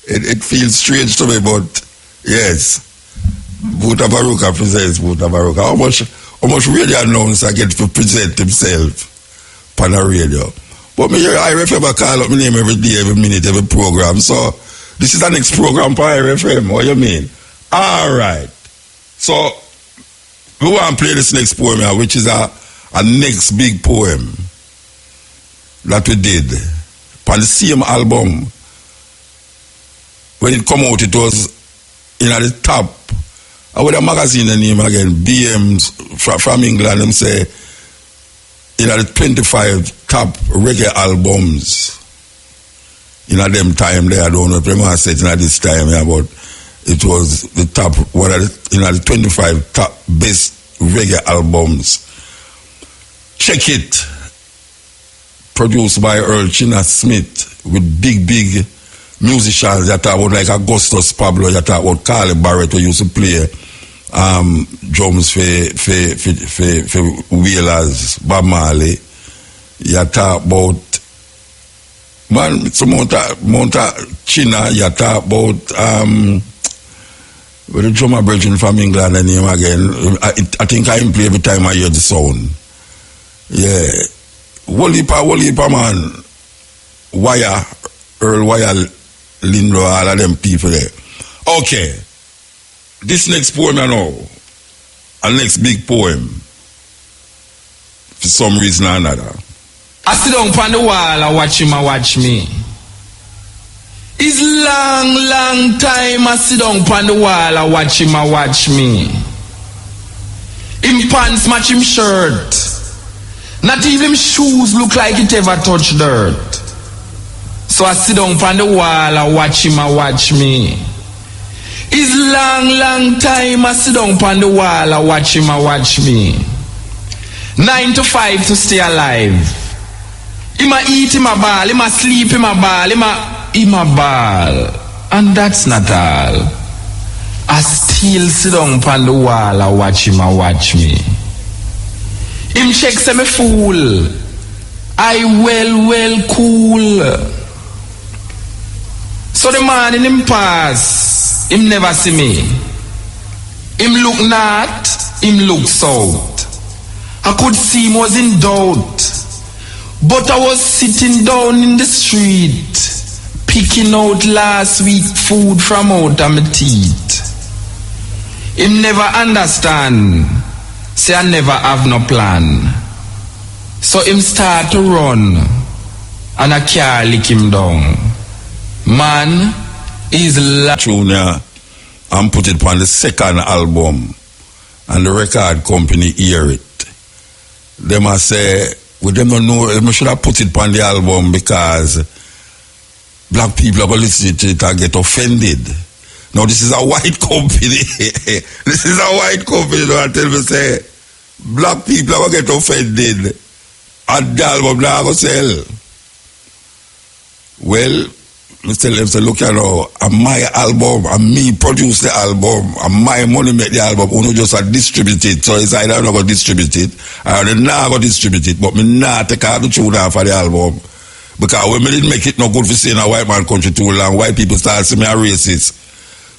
It feels strange to me, but yes. Mutabaruka presents Mutabaruka. How much radio announcer get to present himself on the radio? But me hear IRFM call up my name every day, every minute, every program. So this is the next program for IRFM. What you mean? All right. So we want to play this next poem here, which is a next big poem that we did on the same album. When it come out, it was in at the top. I would a magazine the name again, BM from England, them say in at the 25 top reggae albums in at them time there. I don't know if I said in at this time, yeah, but it was the top, what are in at the 25 top best reggae albums. Check it. Produced by Earl China Smith with big musicians that are like Augustus Pablo, that are what Carly Barrett who used to play drums for Wheelers, Bob Marley. You talk about man, it's Monta China, you talk about with the drummer brethren from England and name again. I think I play every time I hear the sound. Yeah. Wolipa man, Earl Wire, Lindo, all of them people there. Okay. This next poem I know, a next big poem, for some reason or another. I sit down on the wall and watch him and watch me. It's long time I sit down on the wall and watch him and watch me. Him pants match him shirt. Not even shoes look like it ever touched dirt. So I sit down on the wall and watch him and watch me. It's long time I sit down on the wall and watch him and watch me. 9 to 5 to stay alive. Him a eat, him a ball, him a sleep, him a ball, him a ball. And that's not all. I still sit down on the wall and watch him and watch me. Him check say me fool. I well cool. So the man in him pass, him never see me. Him look north, him look south. I could see him was in doubt. But I was sitting down in the street, picking out last week food from out of my teeth. Him never understand. Say I never have no plan. So him start to run, and I can't lick him down. Man is Junior and put it on the second album, and the record company hear it. They must say, we them don't know, we should have put it on the album because black people are going to listen to it and get offended. Now this is a white company. This is a white company. Don't tell me say black people are going to get offended and the album now go sell. Well, Mr. Lem say, look, you know, my album, and me produce the album, and my money make the album, only just distribute it. So it's either I'm not going to distribute it, or I'm not going to distribute it, but me not take out the tune off of the album. Because when me didn't make it no good for saying a white man country too long, white people start saying me a racist.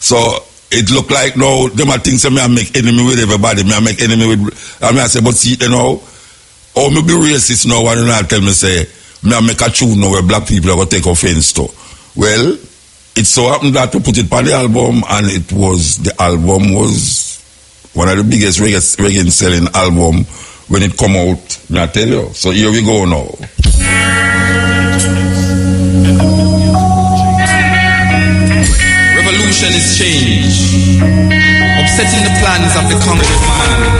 So it look like now, them are things that me I make enemy with everybody, me I make enemy with, and me I say, but see, you know, oh, me be racist now, and you know, tell me say, me I make a tune now where black people are going to take offense to. Well, it so happened that we put it on the album, and the album was one of the biggest reggae selling album when it come out, may I tell you. So here we go now. Revolution is change, upsetting the plans of the conquered man.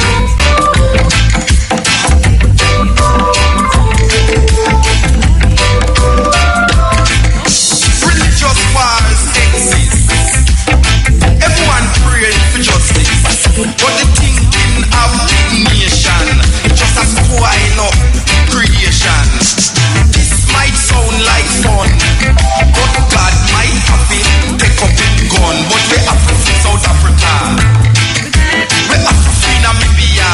But the thinking of nation just a spoil up creation. This might sound like fun, but God might have it take up in gun. But we have to free South Africa, we have to free Namibia,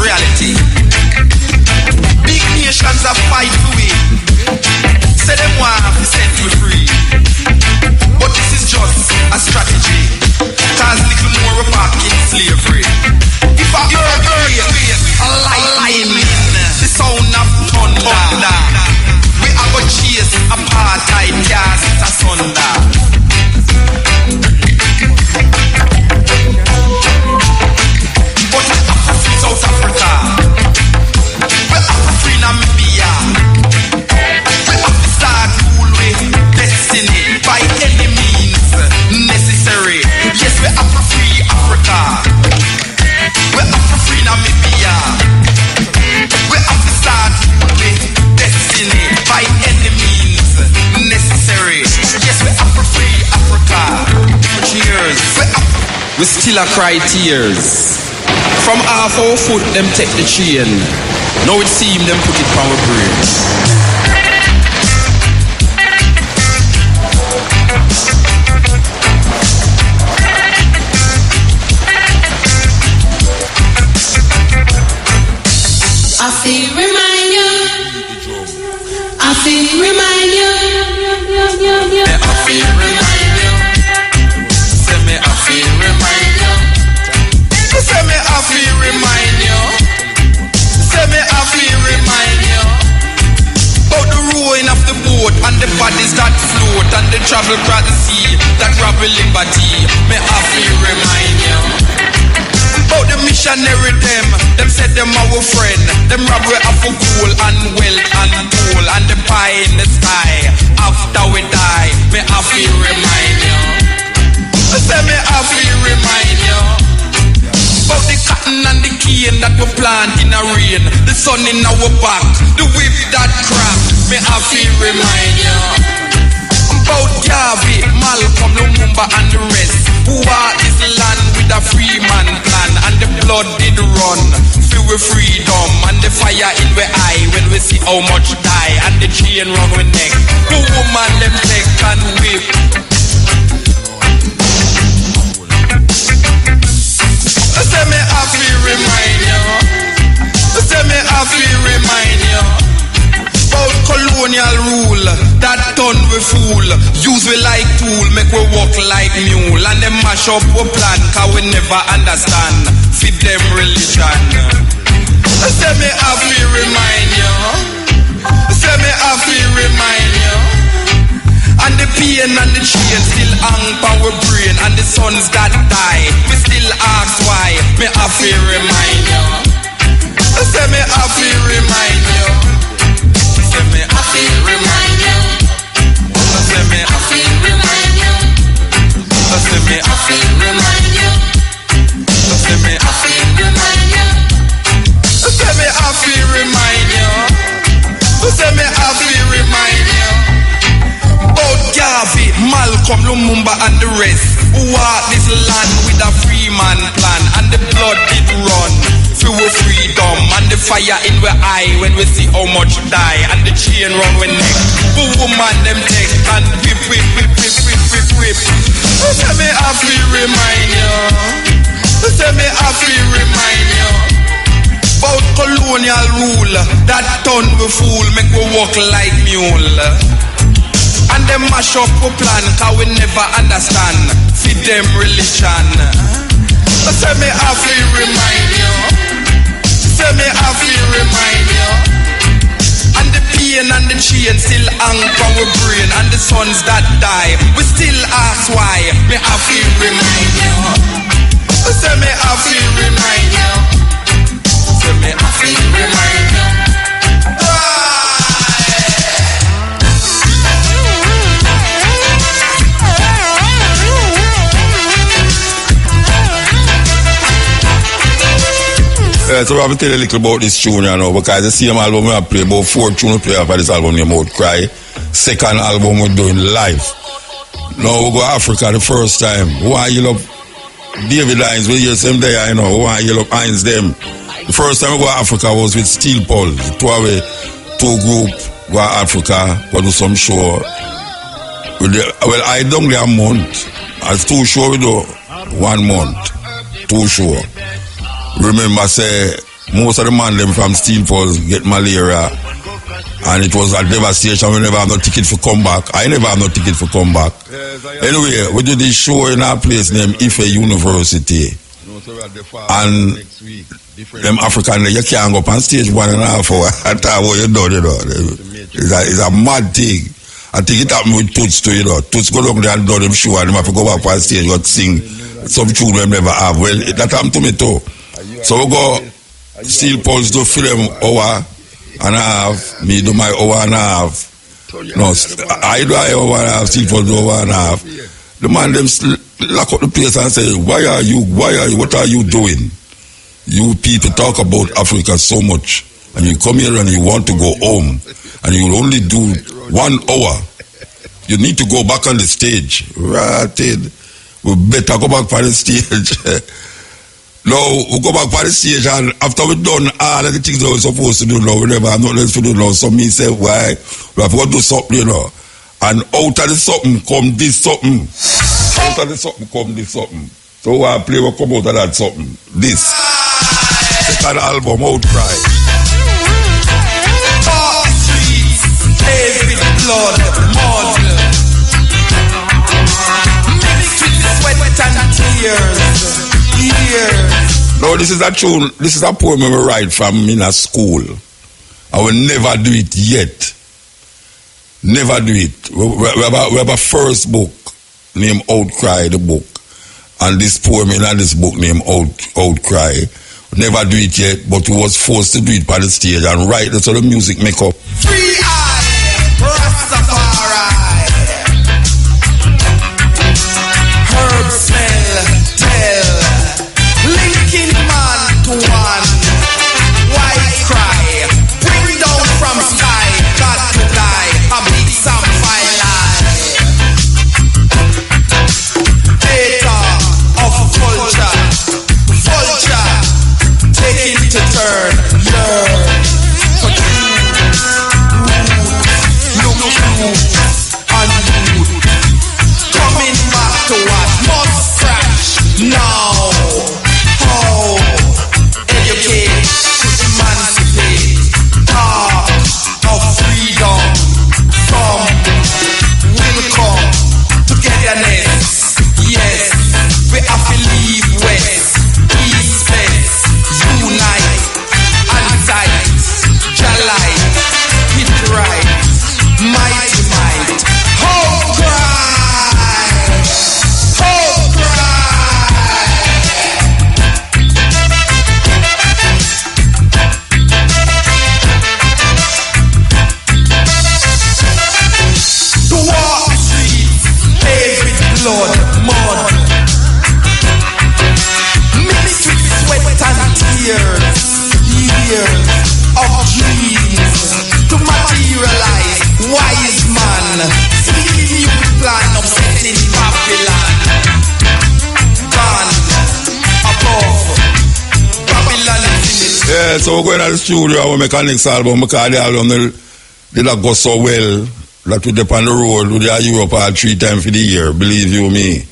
reality. Big nations are fight for it. Say them want to set you free. But this is just a strategy. Cause little more we're back in slavery. If I earthquake, a lightning, the sound of thunder, we are gonna chase apartheid, cast asunder. But we're up for free South Africa. We're up for free Namibia. We're up to start rule with destiny by any means necessary. Yes, we're up for free Africa. We're up for free Namibia. We're up to start rule with destiny by any means necessary. Yes, we're up for free Africa. Cheers. We're up. We still a cry tears. From half our foot them take the chain. Now it seem them put it on our brain. I feel remind you. I feel remind you. I feel remind you. Say me I feel remind you. Say me I feel remind you. Say me I feel remind you. About the rowing of the boat and the bodies that float and the travel across the sea that rob liberty. Me I feel remind you. About the missionary them said them our friend. Them rob we of a gold and wealth and gold and the pie in the sky. After we die, me I feel remind you. Say me I feel remind you. About the cotton and the cane that we plant in a rain. The sun in our back, the whip that crack. Me I feel remind you. About Garvey, Malcolm, Lumumba and the rest who are this land with a free man plan. And the blood did run, feel with freedom. And the fire in the eye when we see how much die. And the chain round our neck, the woman them take and whip. Say me I feel remind you. Say me I feel remind you. About colonial rule, that done we fool. Use we like tool, make we walk like mule. And them mash up we plan, cause we never understand. Feed them religion. Say me I feel remind you. Say me I feel remind you. And the pain and the chain still hang on our brain. And the sons that die, we still ask why. Me I feel remind you. Say me I feel remind you. Say me I feel remind you. Say me I feel remind you. Say me I feel remind you. Say me I feel remind you. Say me I feel remind you. Say me I feel remind you. About Garvey, Malcolm, Lumumba and the rest who walk this land with a free man plan. And the blood did run through our freedom. And the fire in our eye when we see how much die. And the chain round our neck, the woman them take and whip, whip, whip, whip, whip, whip, whip. Say me I feel remind you. Say me I feel remind you. About colonial rule, that done we fool, make we walk like mule. And them mash up we plan, cause we never understand. Feed them religion. Say me I feel remind you. Say me I feel remind you. And the pain and the chain still hang on our brain. And the sons that die, we still ask why. Me I feel remind you. Say me I feel remind you. Say me I feel remind you. So I will tell you a little about this tune, you know, because the same album I play, about 4 tunes play for this album named Out Cry. Second album we're doing live. Now we go to Africa the first time. Why you love David Hines? We hear same day, you know. Why you love Hines them? The first time we go to Africa was with Steel Pulse. Two group go to Africa, go do some show. Well, I don't get a month. As 2 shows we do 1 month. 2 shows. Remember, say, most of the man them from Steel Pulse get malaria. And it was a devastation. We never have no ticket for come back. I never have no ticket for come back. Anyway, we do this show in our place named Ife University. And them African, you can't go up on stage 1.5 hours. That's what you do, It's a mad thing. I think it happened with Toots too, Toots go down there and do them show and them have to go back on stage and sing some tune them never have. Well, that happened to me too. So we go Steel Pulse to film hour and a half, me do my hour and a half. No, I do hour and a half, Steel Pulse do hour and a half. The man them lock up the place and say, what are you, what are you doing? You people talk about Africa so much, and you come here and you want to go home, and you will only do 1 hour. You need to go back on the stage. Right? We better go back on the stage. No, we go back on the stage, and after we done all of the things that we're supposed to do now, we never have nothing else to do now. So me say, why? We have to do something, And out of the something come this something. Out of the something come this something. So I play what come out of that something. This. Second album, Outcry. Dark streets, paved with blood, mud. Mixed with sweat and tears. No, this is a tune. This is a poem I write from in a school. I will never do it yet. Never do it. We have a first book named Outcry, the book. And this poem in this book named Outcry. Never do it yet, but we was forced to do it by the stage and write it so the music make up. Free eye, Rastafari. Herb smell, tell. Linking man to one. White cry. Bring down from sky. God to die. I make some fine lie. Data of culture. Vulture. Taking to turn. Learn. For truth. Look truth. And youth. Coming back to what must crash now. How educate to emancipate. Talk of freedom. Some will come togetherness. Yes, we have to leave west, east, west, unite and tight. Jalite, hit right, mighty might. Hope cry, hope cry. To walk the streets, paved with blood, mud. Mixed with sweat and tears. Years of dreams to materialize. Wise man, see you plan of setting Babylon. Gone above. Babylon is in it. Yeah, so we're going to the studio and we make our next album because the album did not go so well that we dip on the road with the Europe all 3 times for the year, believe you me.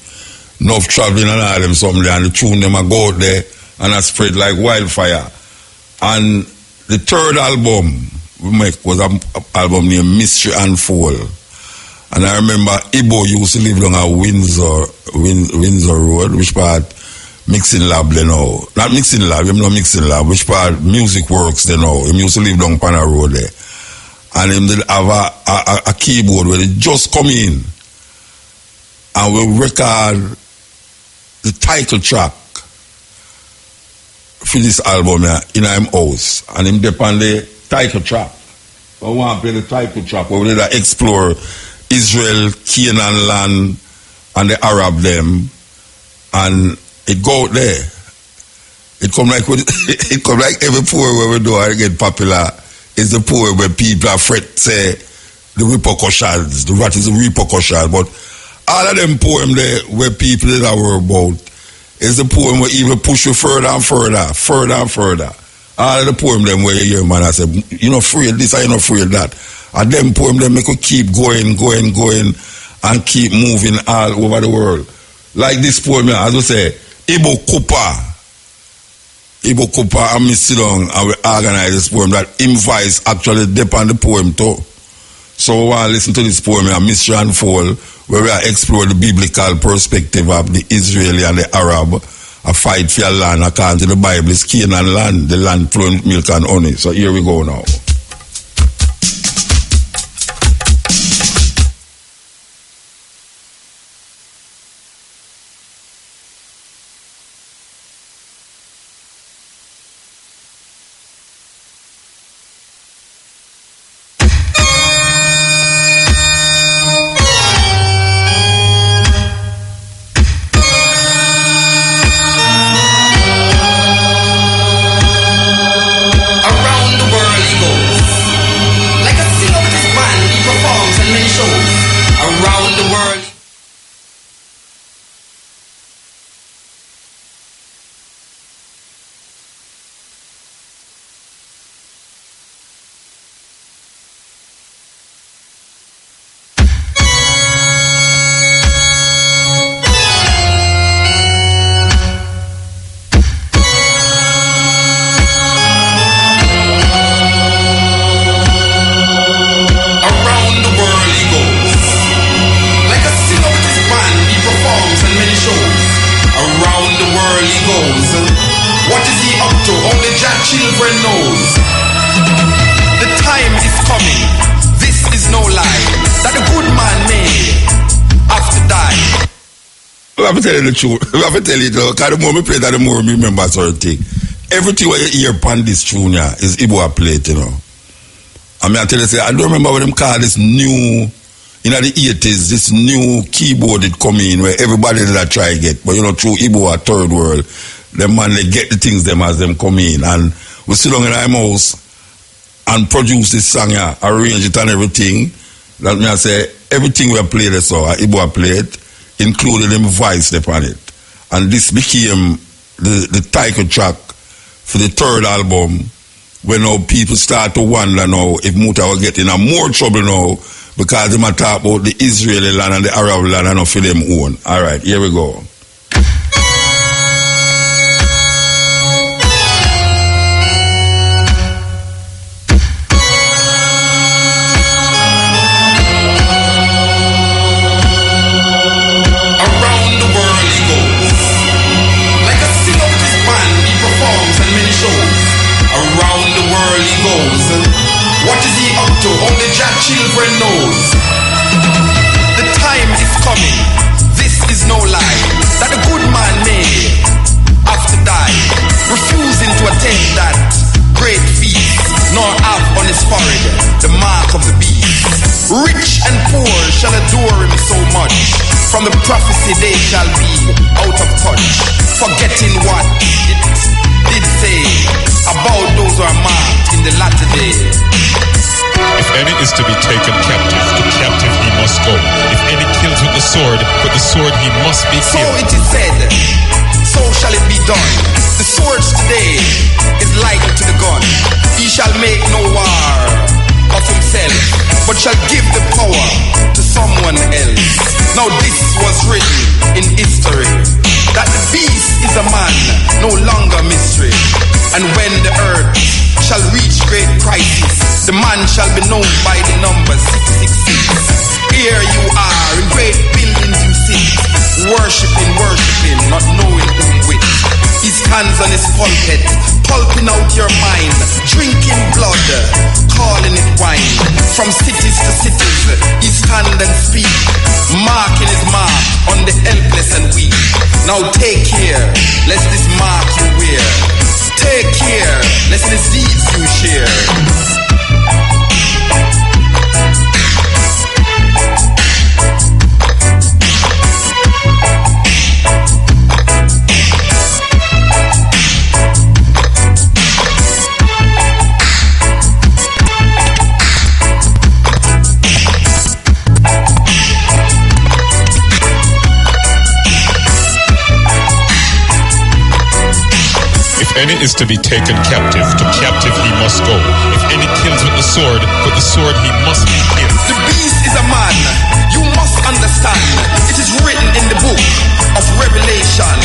Enough traveling and all them something and the tune them a go out there and I spread like wildfire. And the third album we make was an album named Mystery and Fall. And I remember Ibo used to live down at Windsor Road, which part Mixing Lab they know. Not Mixing Lab, him not Mixing Lab, which part Music Works they know. Him used to live down Pana Road there. And him did have a keyboard where they just come in and we record the title track for this album in him house. And him depend the title track. I want to play the title track where we did explore Israel, Canaan land and the Arab them. And it go out there. It come like every poem where we do and get popular. It's the poem where people are afraid say the repercussions. What is the repercussion? But all of them poems there where people that I worry about is the poem where even push you further and further. All of the poem them where you hear man I say, you're not afraid this, you're not afraid that. And them poem them make you keep going and keep moving all over the world. Like this poem, as I say, Ibo Kupa. Ibo Cooper and me sit down and we organize this poem that him voice actually depend on the poem too. So we want to listen to this poem in Mystery Unfold, where we are explore the biblical perspective of the Israeli and the Arab, a fight for your land according to the Bible is Canaan land, the land flowing with milk and honey. So here we go now. I have to tell you the truth. I have to tell you, because the more we play that, the more we remember certain thing. Everything what you hear upon this tune here is Igbo plate, you know. I mean, I tell you, I don't remember what them call this new, in the 80s, this new keyboard that come in where everybody did that try get. But, you know, through Igbo or third world, them man, they get the things them as them come in. And we sit down in our house and produce this song here, arrange it and everything. That means I say, everything we play this so, Igbo plate, including them voice upon it. And this became the title track for the third album, when now people start to wonder now if Muta will get in a more trouble now because they might talk about the Israeli land and the Arab land and not for them own. Alright, here we go. Only Jack children knows. The time is coming, this is no lie, that a good man may have to die, refusing to attend that great feast, nor have on his forehead the mark of the beast. Rich and poor shall adore him so much, from the prophecy they shall be out of touch, forgetting what it did say about those who are marked in the latter day. If any is to be taken captive, to captive he must go. If any kills with the sword he must be killed. So it is said, so shall it be done. The sword today is like to the gun. He shall make no war of himself, but shall give the power to someone else. Now this was written in history, that the beast is a man, no longer mystery. And when the earth shall reach great crisis, the man shall be known by the number 666. Here you are, in great buildings you sit, worshipping, not knowing whom with. He stands on his pulpit, pulping out your mind, drinking blood, calling it wine. From cities to cities, he stand and speak, marking his mark on the helpless and weak. Now take care, lest this mark you wear. Take care, lest his deeds you share. If any is to be taken captive, to captive he must go. If any kills with the sword he must be killed. The beast is a man, you must understand. It is written in the book of Revelation.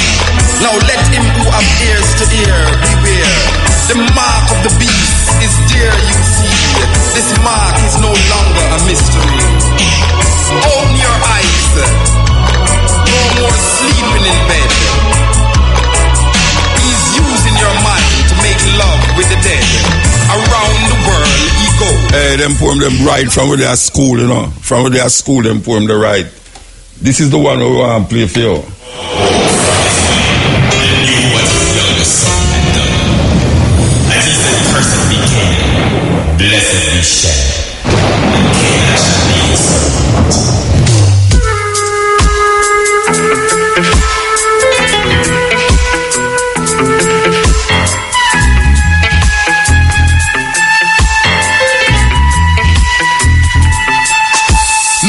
Now let him who have ears to hear beware. The mark of the beast is there, you see. This mark is no longer a mystery. Open your eyes. No more sleeping in bed. He's using your mind to make love with the dead. Around the world he go. Hey, them poem them right from where they are school, you know. From where they are school, them poem they right. This is the one we want to play for you. Blessed be Shem, and Canaan shall be his son.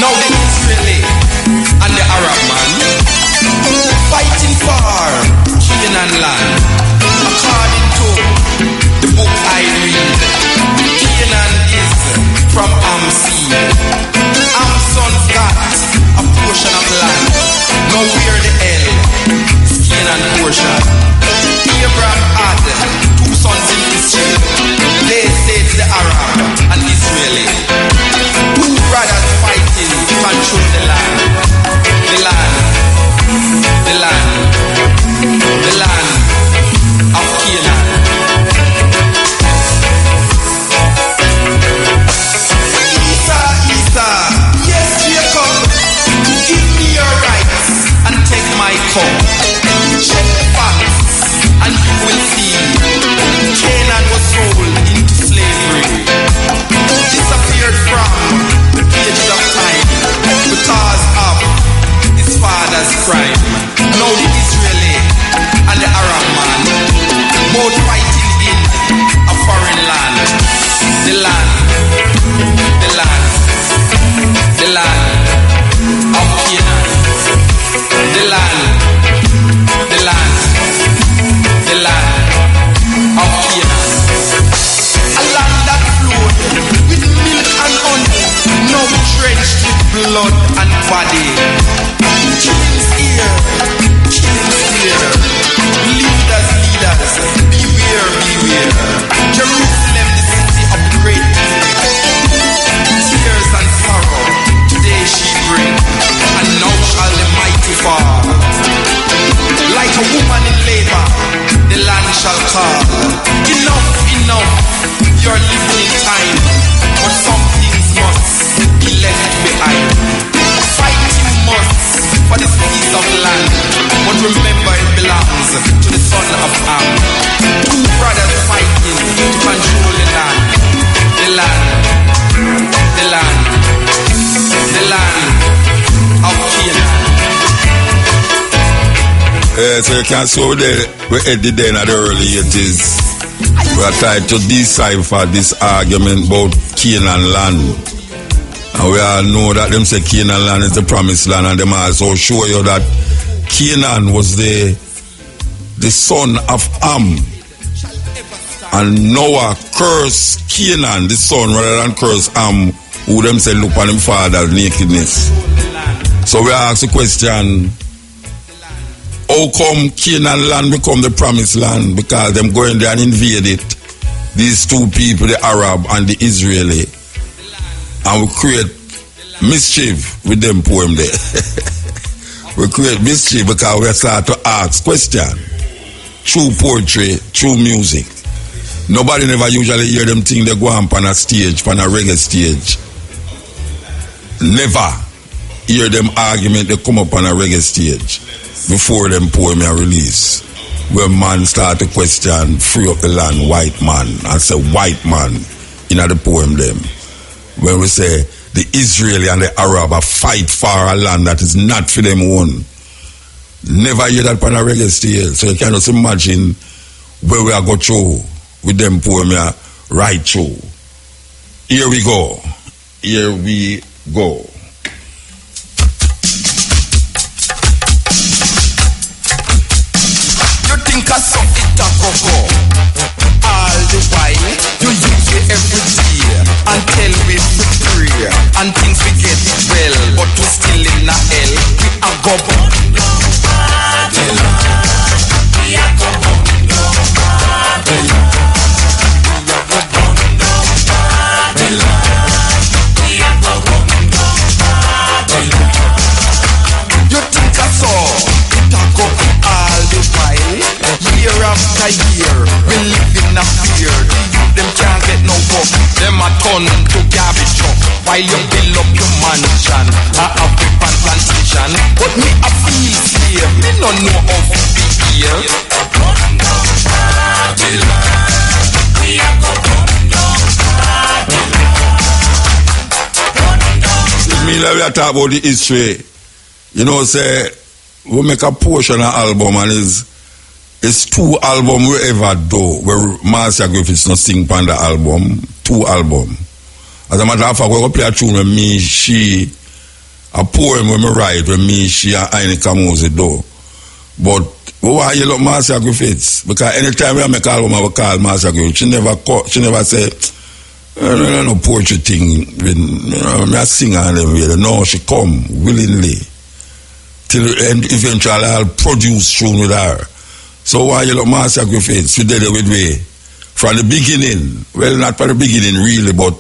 Now the Israeli and the Arab man fighting for Canaan land. According to the book I read, Canaan is from seed. Sons got a portion of land. Now where the hell is Canaan portion? Abraham had 2 sons in Israel. They said the Arab and Israeli. 2 brothers fighting to control the land. The land. The land. The land of Canaan. Yes, Jacob, give me your rights and take my cup. Check the facts and you will see Canaan was sold into slavery. Disappeared from the pages of time because of his father's crime. Now the Israeli and the Arab man both fighting in a foreign land. The land. The land. The land of Canaan. The land. The land. The land of Canaan. A land that flowed with milk and honey, now drenched with blood and body. Killings here, killings here. Leaders, leaders, beware, beware. Jerusalem, the city of the great tears and sorrow, today she bring, and now shall the mighty fall. Like a woman in labor, the land shall call. Enough, enough, you're living in time, but some things must be left behind. Fight you must for this piece of land, but remember it belongs to the son of Ham. 2 brothers fighting to control the land. The land. The land. The land of Canaan. So you can see we ended then at the early 80s. We are trying to decipher this argument about Canaan land. And we all know that them say Canaan land is the promised land, and them also show you that Canaan was the son of Ham. And Noah cursed Canaan, the son, rather than curse Ham, who them say look on him father's nakedness. So we ask the question, how come Canaan land become the promised land? Because them go in there and invade it. These 2 people, the Arab and the Israeli. And we create mischief with them poem there. We create mischief because we start to ask questions. Through poetry, through music. Nobody never usually hear them think they go on a stage, on a reggae stage. Never hear them argument they come up on a reggae stage before them poem are released. Where man start to question, free up the land, white man, and say white man in the poem them. When we say the Israeli and the Arab are fight for a land that is not for them own. Never hear that on a reggae stage. So you can just imagine where we are go through with them poem here right through. Here we go. Here we go. You think I saw it a go all the while. You use it every day until we pray and things we get it well, but we still in a hell. We a go Babylon. We a go Babylon. mainly we are talking about the history. You know, say, we make a portion of album and it's 2 albums we ever do where Marcia Griffiths not sing on the album. 2 albums. As a matter of fact, we go play a tune with me, she, a poem when me write with me, she and Aine Kamuzi do. But we want to look Marcia Griffiths because anytime we make an album, I will call Marcia Griffiths. She never say, no poetry thing. Me a singer and everything. No, she come willingly. Till and eventually I'll produce tune with her. So why you look Marcia Griffiths? She did it with me from the beginning. Well, not from the beginning really, but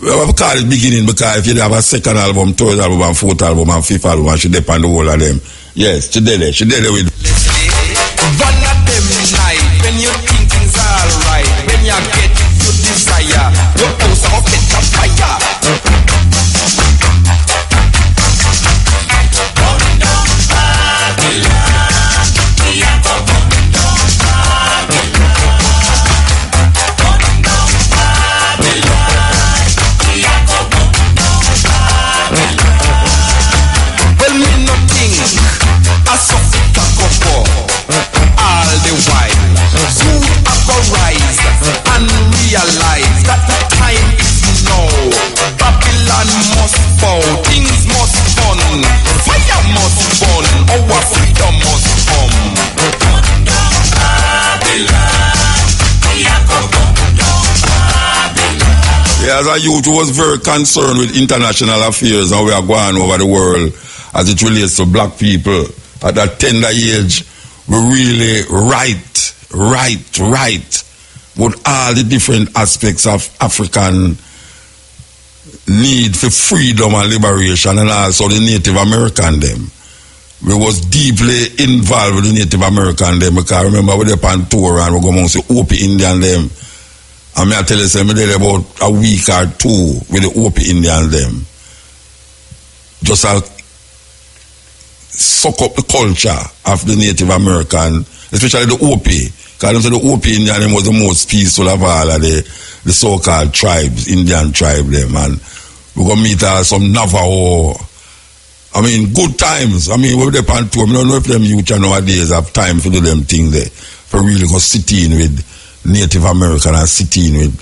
we call it beginning because if you have a second album, third album, and fourth album, and fifth album, she depend on the whole of them. Yes, she did it. She did it with. One of them night when you think things alright, when you get your desire, your house will catch a fire. All the while, you have to rise and realize that the time is now. Babylon must fall, things must burn, fire must burn, our freedom must come. Yeah, as a youth, who was very concerned with international affairs and we are going over the world as it relates to black people. At that tender age, we really write with all the different aspects of African need for freedom and liberation, and also the Native American them. We was deeply involved with the Native American them because I remember we were on tour and we go amongst the Hopi Indian them. And I tell you, I did about a week or 2 with the Hopi Indian them. Just suck up the culture of the Native American, especially the Hopi. Because the Hopi Indian was the most peaceful of all of the so-called tribes, Indian tribe them. And we're going to meet some Navajo. I mean, good times. I mean, we're there on tour. I don't know if them youth nowadays have time to do them things there. For really go sit in with Native American and sit in with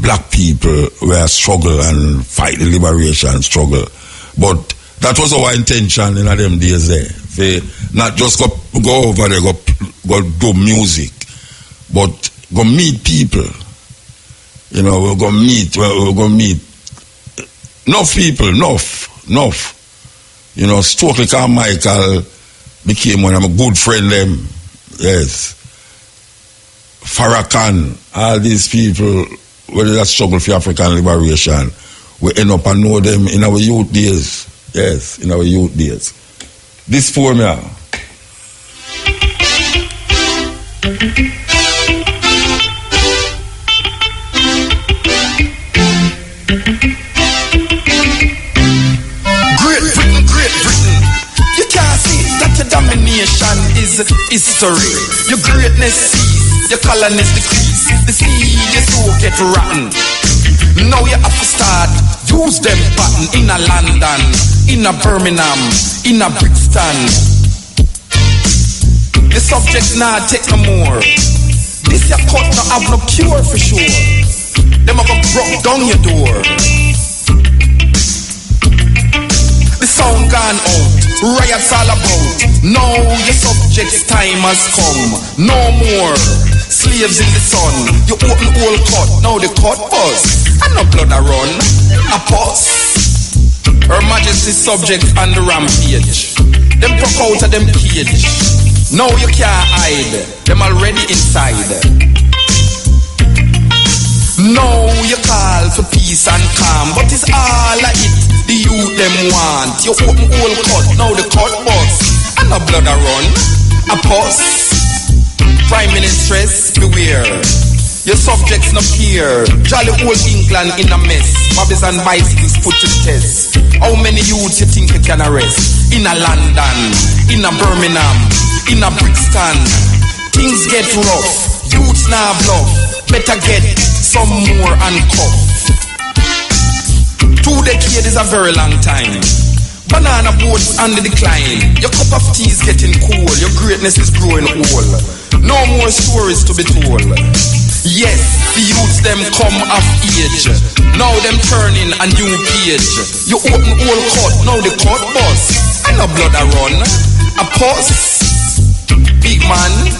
black people where struggle and fight the liberation struggle. But that was our intention in them days there. They not just go over there, go do music, but go meet people. You know, we're going to meet enough people, enough. You know, Stokely Carmichael became one of my good friend them. Yes. Farrakhan, all these people, whether that struggle for African liberation, we end up and know them in our youth days. Yes, in our youth days. This poem here. Great Britain. You can't see that your domination is history. Your greatness cease, your colonies decrease. The seed is so get rotten. Now you have to start, use them pattern in a London, in a Birmingham, in a Brixton. The subject now take no more. This your cut no have no cure for sure. Them a go broke down your door. The sound gone out, riots all about. Now your subject's time has come. No more slaves in the sun. You open all cut, now the cut buzz. And no blood a run, a pause. Her Majesty's subject on the rampage. Them broke out of them cage. Now you can't hide, them already inside. Now you call for peace and calm, but it's all of it the youth them want. You open all cut, now the cut bust. And no blood a run, a pause. Prime Ministers, beware. Your subjects not here. Jolly old England in a mess. Bobbies and bicycles put to the test. How many youths you think you can arrest? In a London, in a Birmingham, in a Brixton. Things get rough. Youths now bluff. Better get some more and cuff. 2 decades is a very long time. Banana boats on the decline. Your cup of tea is getting cold. Your greatness is growing old. No more stories to be told. Yes, the youths them come of age. Now them turning a new page. You open old cut, now the cut bust. And no blood a run. A pause. Big man,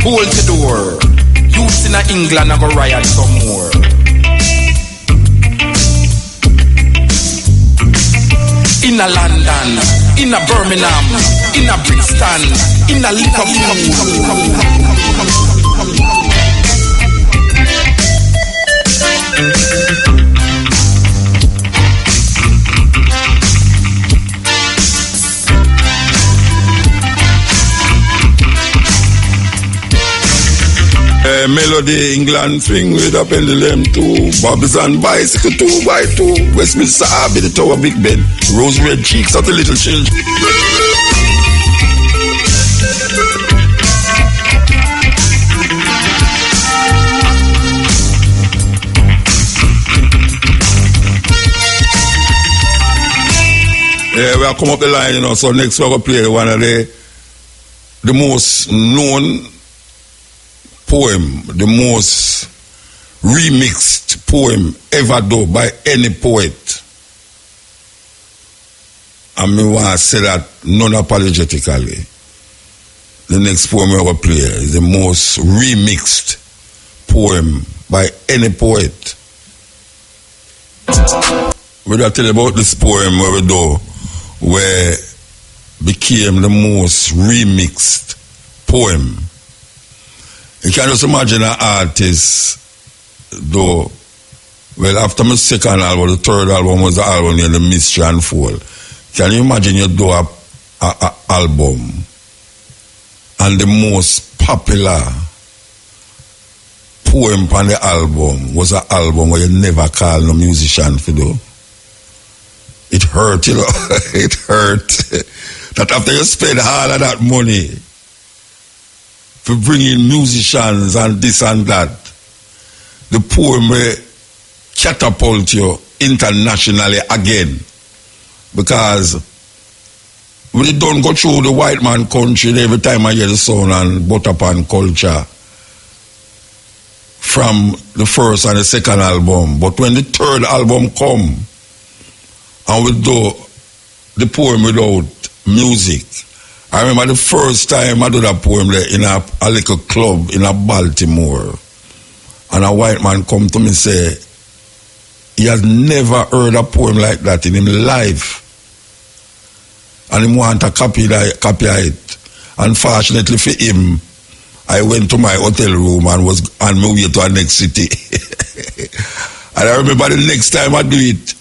hold the door. Youths in England a go riot some more. In a London, in a Birmingham, in a Brixton, in a Liverpool. Melody England swing with a pendulum too. Bobs and bicycle 2x2. Westminster Abbey, the Tower Big Ben. Rose red cheeks of the little children. Yeah, we are come up the line, you know. So next we're gonna play one of the most known poem, the most remixed poem ever done by any poet. And I want to say that non-apologetically. The next poem we're going to play is the most remixed poem by any poet. We're going to tell you about this poem where we do, where became the most remixed poem. You can just imagine an artist, though, well, after my second album, the third album was the album named The Mystery Unfold. Can you imagine you do a album and the most popular poem on the album was an album where you never call no musician to do? It hurt, you know. It hurt. That after you spend all of that money for bringing musicians and this and that, the poem will catapult you internationally again. Because we don't go through the white man country every time I hear the sound and Butterpan culture from the first and the second album. But when the third album come and we do the poem without music, I remember the first time I did that poem there in a little club in a Baltimore, and a white man come to me and say he has never heard a poem like that in his life, and he want to copy it. Unfortunately for him, I went to my hotel room and was on my way to our next city. And I remember the next time I do it,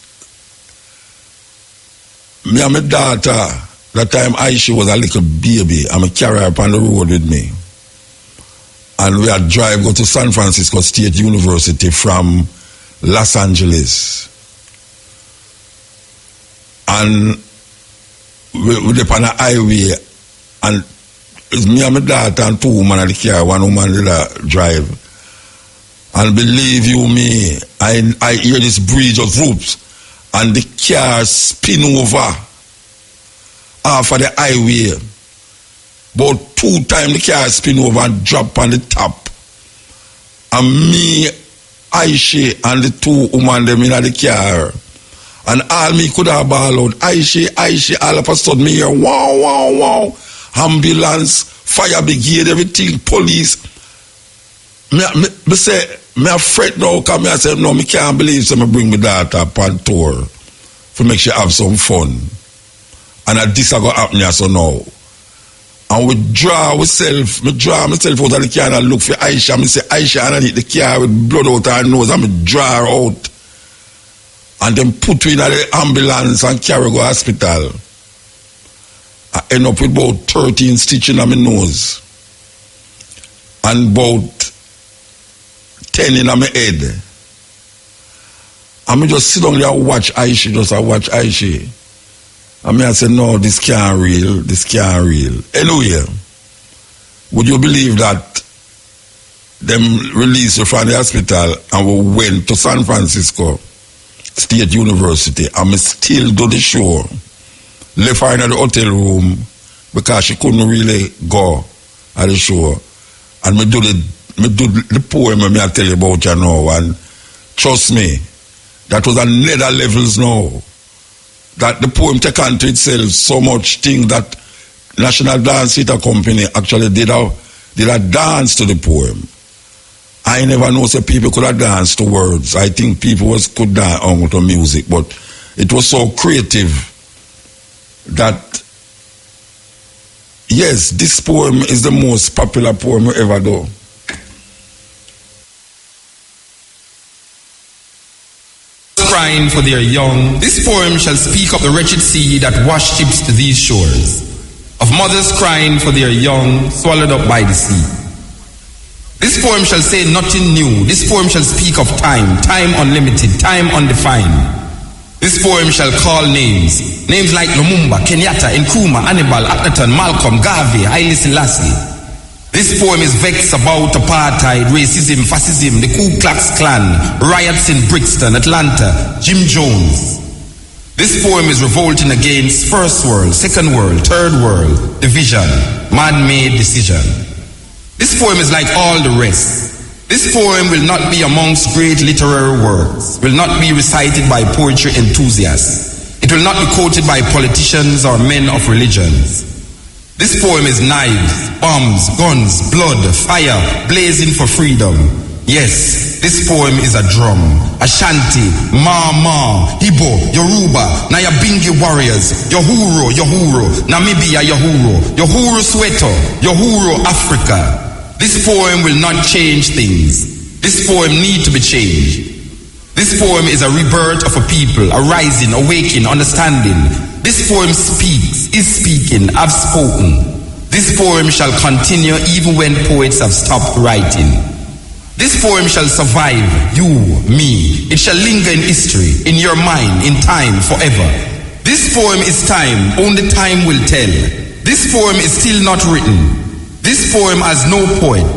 me and my daughter, that time Aisha was a little baby, and I carry her up on the road with me. And we had drive go to San Francisco State University from Los Angeles. And we were on a highway, and it's me and my daughter and 2 women in the car, 1 woman did a drive. And believe you me, I hear this breeze of whoops, and the car spin over off of the highway. About 2 times the car spin over and drop on the top. And me, Aisha, and the 2 women them in the car. And all me could have ball out, Aisha, all of a sudden me hear, wow, wow, wow. Ambulance, fire brigade, everything, police. Me say, me afraid now, because me say, no, me can't believe so me bring my daughter up on tour to make sure have some fun. And this is going to happen here so now. And we draw myself out of the car and I look for Aisha. I say, Aisha, underneath the car with blood out her nose, and I draw her out. And then put her in the ambulance and carry her to the hospital. I end up with about 13 stitches in my nose. And about 10 in my head. And I just sit down there and watch Aisha, And I said, no, this can't real. Anyway, would you believe that them released her from the hospital and we went to San Francisco State University, and me still do the show. Left her in the hotel room because she couldn't really go at the show. And me do the poem me I tell you about you now, and trust me, that was another levels now. That the poem take on to itself so much thing that National Dance Theatre Company actually did a dance to the poem. I never know say people could have danced to words. I think people could dance on to music, but it was so creative that, yes, this poem is the most popular poem we ever do. Crying for their young, this poem shall speak of the wretched sea that washed ships to these shores, of mothers crying for their young, swallowed up by the sea. This poem shall say nothing new. This poem shall speak of time, time unlimited, time undefined. This poem shall call names, names like Lumumba, Kenyatta, Nkrumah, Hannibal, Akhenaton, Malcolm, Garvey, Haile Selassie. This poem is vexed about apartheid, racism, fascism, the Ku Klux Klan, riots in Brixton, Atlanta, Jim Jones. This poem is revolting against first world, second world, third world, division, man-made decision. This poem is like all the rest. This poem will not be amongst great literary works, will not be recited by poetry enthusiasts. It will not be quoted by politicians or men of religions. This poem is knives, bombs, guns, blood, fire, blazing for freedom. Yes, this poem is a drum. Ashanti, Ma, Igbo, Yoruba, Nyabingi warriors, Yohuro, Namibia, Yohuro Soweto, Yohuro Africa. This poem will not change things. This poem need to be changed. This poem is a rebirth of a people, a rising, awakening, understanding. This poem speaks, is speaking, have spoken. This poem shall continue even when poets have stopped writing. This poem shall survive, you, me. It shall linger in history, in your mind, in time, forever. This poem is time, only time will tell. This poem is still not written. This poem has no poet.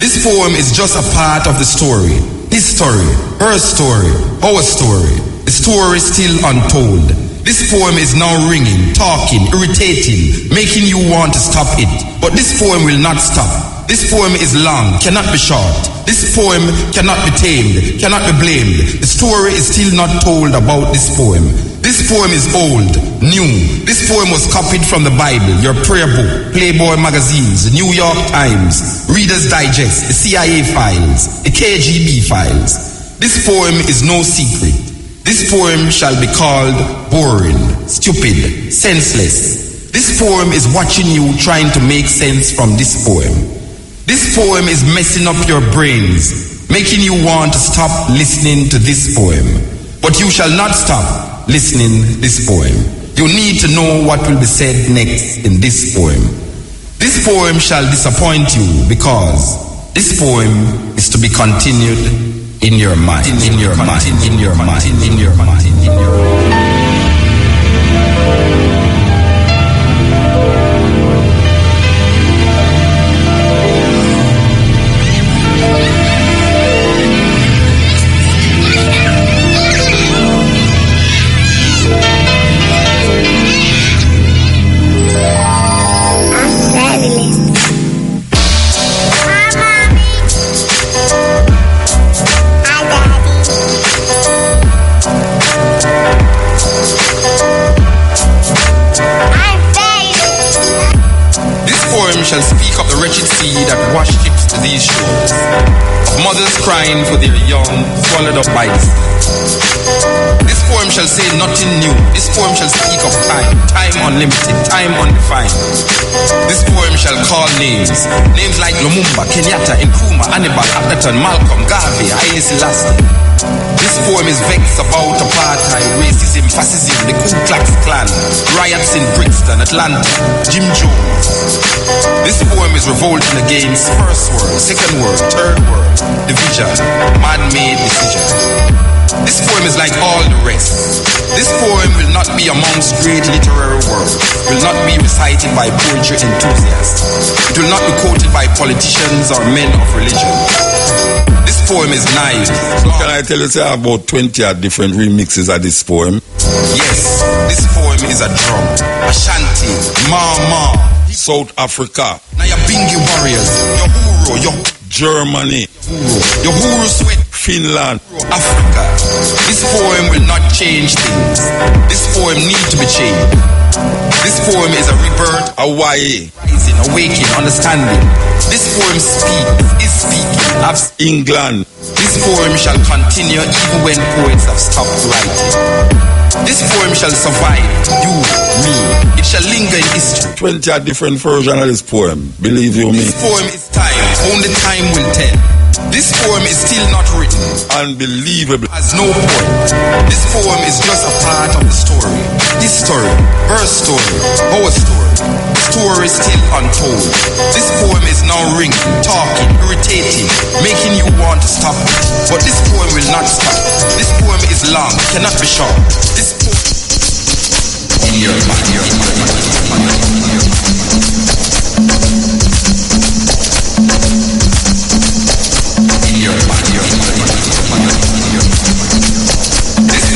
This poem is just a part of the story. His story, her story, our story. The story is still untold. This poem is now ringing, talking, irritating, making you want to stop it. But this poem will not stop. This poem is long, cannot be short. This poem cannot be tamed, cannot be blamed. The story is still not told about this poem. This poem is old, new. This poem was copied from the Bible, your prayer book, Playboy magazines, the New York Times, Reader's Digest, the CIA files, the KGB files. This poem is no secret. This poem shall be called boring, stupid, senseless. This poem is watching you trying to make sense from this poem. This poem is messing up your brains, making you want to stop listening to this poem. But you shall not stop listening this poem. You need to know what will be said next in this poem. This poem shall disappoint you because this poem is to be continued in your mind, in your mind, in your mind, in your mind, in your mind. Shall speak of the wretched sea that washed ships to these shores, of mothers crying for their young, swallowed up by the sea. This poem shall say nothing new. This poem shall speak of time, time unlimited, time undefined. This poem shall call names, names like Lumumba, Kenyatta, Nkrumah, Hannibal, Akhenaton, Malcolm, Garvey, Haile Selassie. This poem is vexed about apartheid, racism, fascism, the Ku Klux Klan, riots in Brixton, Atlanta, Jim Jones. This poem is revolting against first world, second world, third world, division, man-made decision. This poem is like all the rest. This poem will not be amongst great literary works, will not be recited by poetry enthusiasts. It will not be quoted by politicians or men of religion. This poem is nice. So can I tell you, say about 20 different remixes of this poem? Yes, this poem is a drum. Ashanti, Mama. South Africa. Now your Bingi warriors, your Huro, your Germany. Your Huro sweat. Finland. Africa. This poem will not change things. This poem needs to be changed. This poem is a rebirth. Hawaii. Rising, awakening, understanding. This poem is speaking. England. This poem shall continue even when poets have stopped writing. This poem shall survive, you, me. It shall linger in history. 20 different versions of this poem. Believe you me. This poem is time. Only time will tell. This poem is still not written. Unbelievable. Has no point. This poem is just a part of the story. His story, her story, our story. The story is still untold. This poem is now ringing, talking, irritating, making you want to stop it. But this poem will not stop. This poem is long, cannot be short. This poem in your mind. This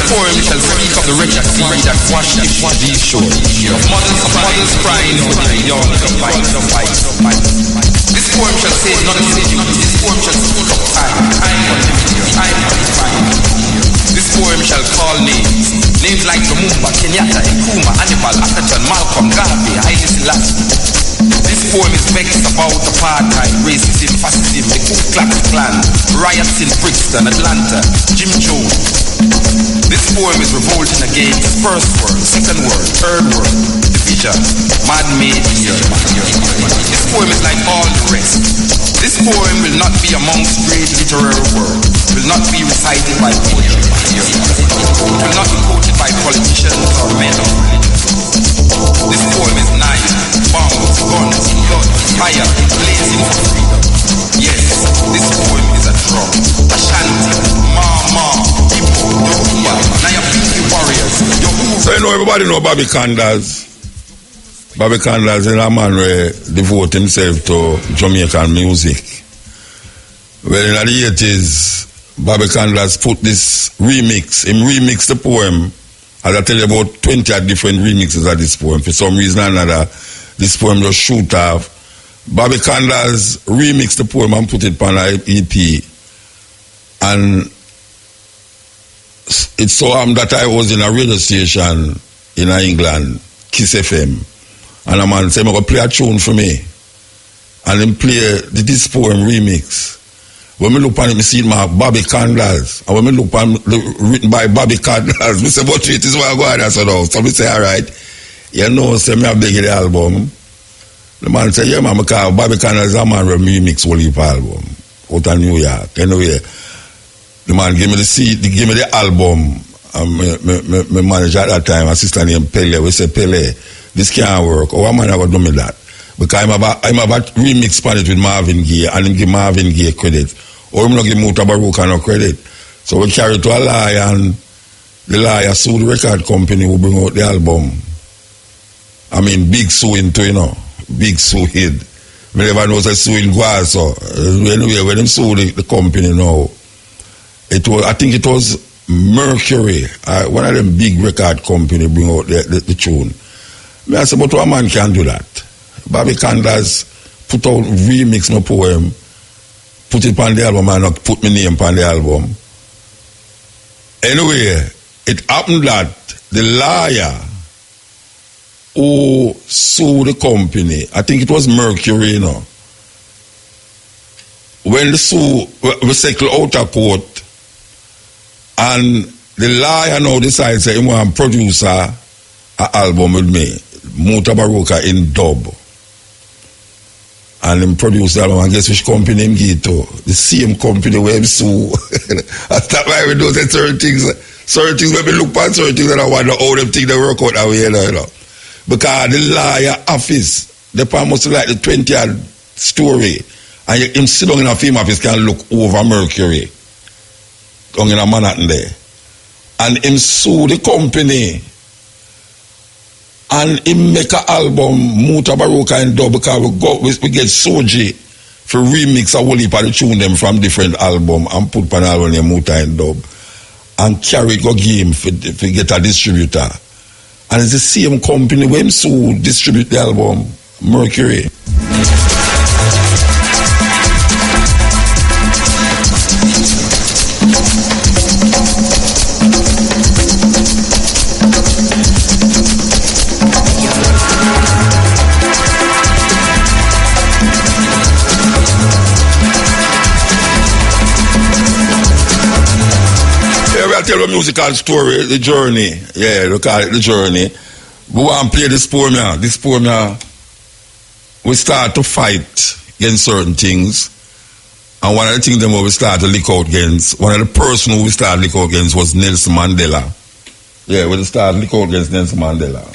poem shall speak of the wretched sea that washed these shores. Of mothers crying for their young to fight. This poem shall say nothing to you. This poem shall speak of time for time. This poem shall call names like Lumumba, Kenyatta, Nkrumah, Hannibal, Akaton, Malcolm, Garvey, Haile Selassie. This poem is vexed about apartheid, racism, fascism, the Ku Klux Klan, riots in Brixton, Atlanta, Jim Jones. This poem is revolting against first world, second world, third world, division, man-made here. This poem is like all the rest. This poem will not be amongst great literary works, will not be recited by poetry, will not be quoted by politicians or men of religion. This poem is knives, bombs, guns, blood, fire, blazing for freedom. Yes, this poem is a drum. Ashanti, Mama, Igbo, Yoruba, Nayabingi warriors, Yoruba. So you know everybody know Bobby Candace. Bobby Candace is a man who devote himself to Jamaican music. Well, in the 80s, Bobby Candace put this remix. Him remix the poem. As I tell you, about 20 different remixes of this poem. For some reason or another, this poem just shoot off. Bobby Candace remixed the poem and put it on an EP. And it's so that I was in a radio station in England, Kiss FM. And a man said, I'm going to play a tune for me. And then play this poem remix. When we look on it, I see my Bobby Candace. And when we look on written by Bobby Candace, I say, but it is what I go on. So I say, all right. You know, say, me I beg the album. The man say, yeah, man, because Bobby Candace is a man who remix whole heap album. Out of New York. Anyway, the man give me the CD, give me the album. And my manager at that time, a sister named Pele, we say, Pele, this can't work. Oh, man, I got do me that. Because I'm about remix on it with Marvin Gaye, and him give Marvin Gaye credit. Or him not give Mutabaruka no credit. So we carry it to a lawyer, and the lawyer sued the record company who bring out the album. I mean, big suing too, you know. Big suing. Me never know say suing was so. Anyway, when them sued the company now, it was, I think it was Mercury, one of them big record company bring out the tune. Me I say, but what man can do that? Bobby Candace put out remix my poem, put it on the album and not put my name on the album. Anyway, it happened that the lawyer who sued the company, I think it was Mercury, you know, when the sue was settled out of court, and the lawyer now decides that he want to produce an album with me, Mutabaruka in dub. And him produce the album, and guess which company him give to? The same company where him sue. That's why we do certain things when we look at certain things and I wonder how them things they work out that way, you know. Because the lawyer office, they must like the 20th story, and him sit down in a film office can look over Mercury down in a Manhattan there. And him sue the company. And he make an album, Mutabaruka and dub, because we get Soji for remix a whole heap of the tune them from different album and put on album named Muta and Dub and carry go game for get a distributor. And it's the same company when so distribute the album, Mercury. Tell a musical story, the journey. Yeah, look at it, the journey. We want to play this poem here. This poem here, we start to fight against certain things. And one of the things that we start to look out against, one of the person who we started to look out against was Nelson Mandela. Yeah, we started to look out against Nelson Mandela.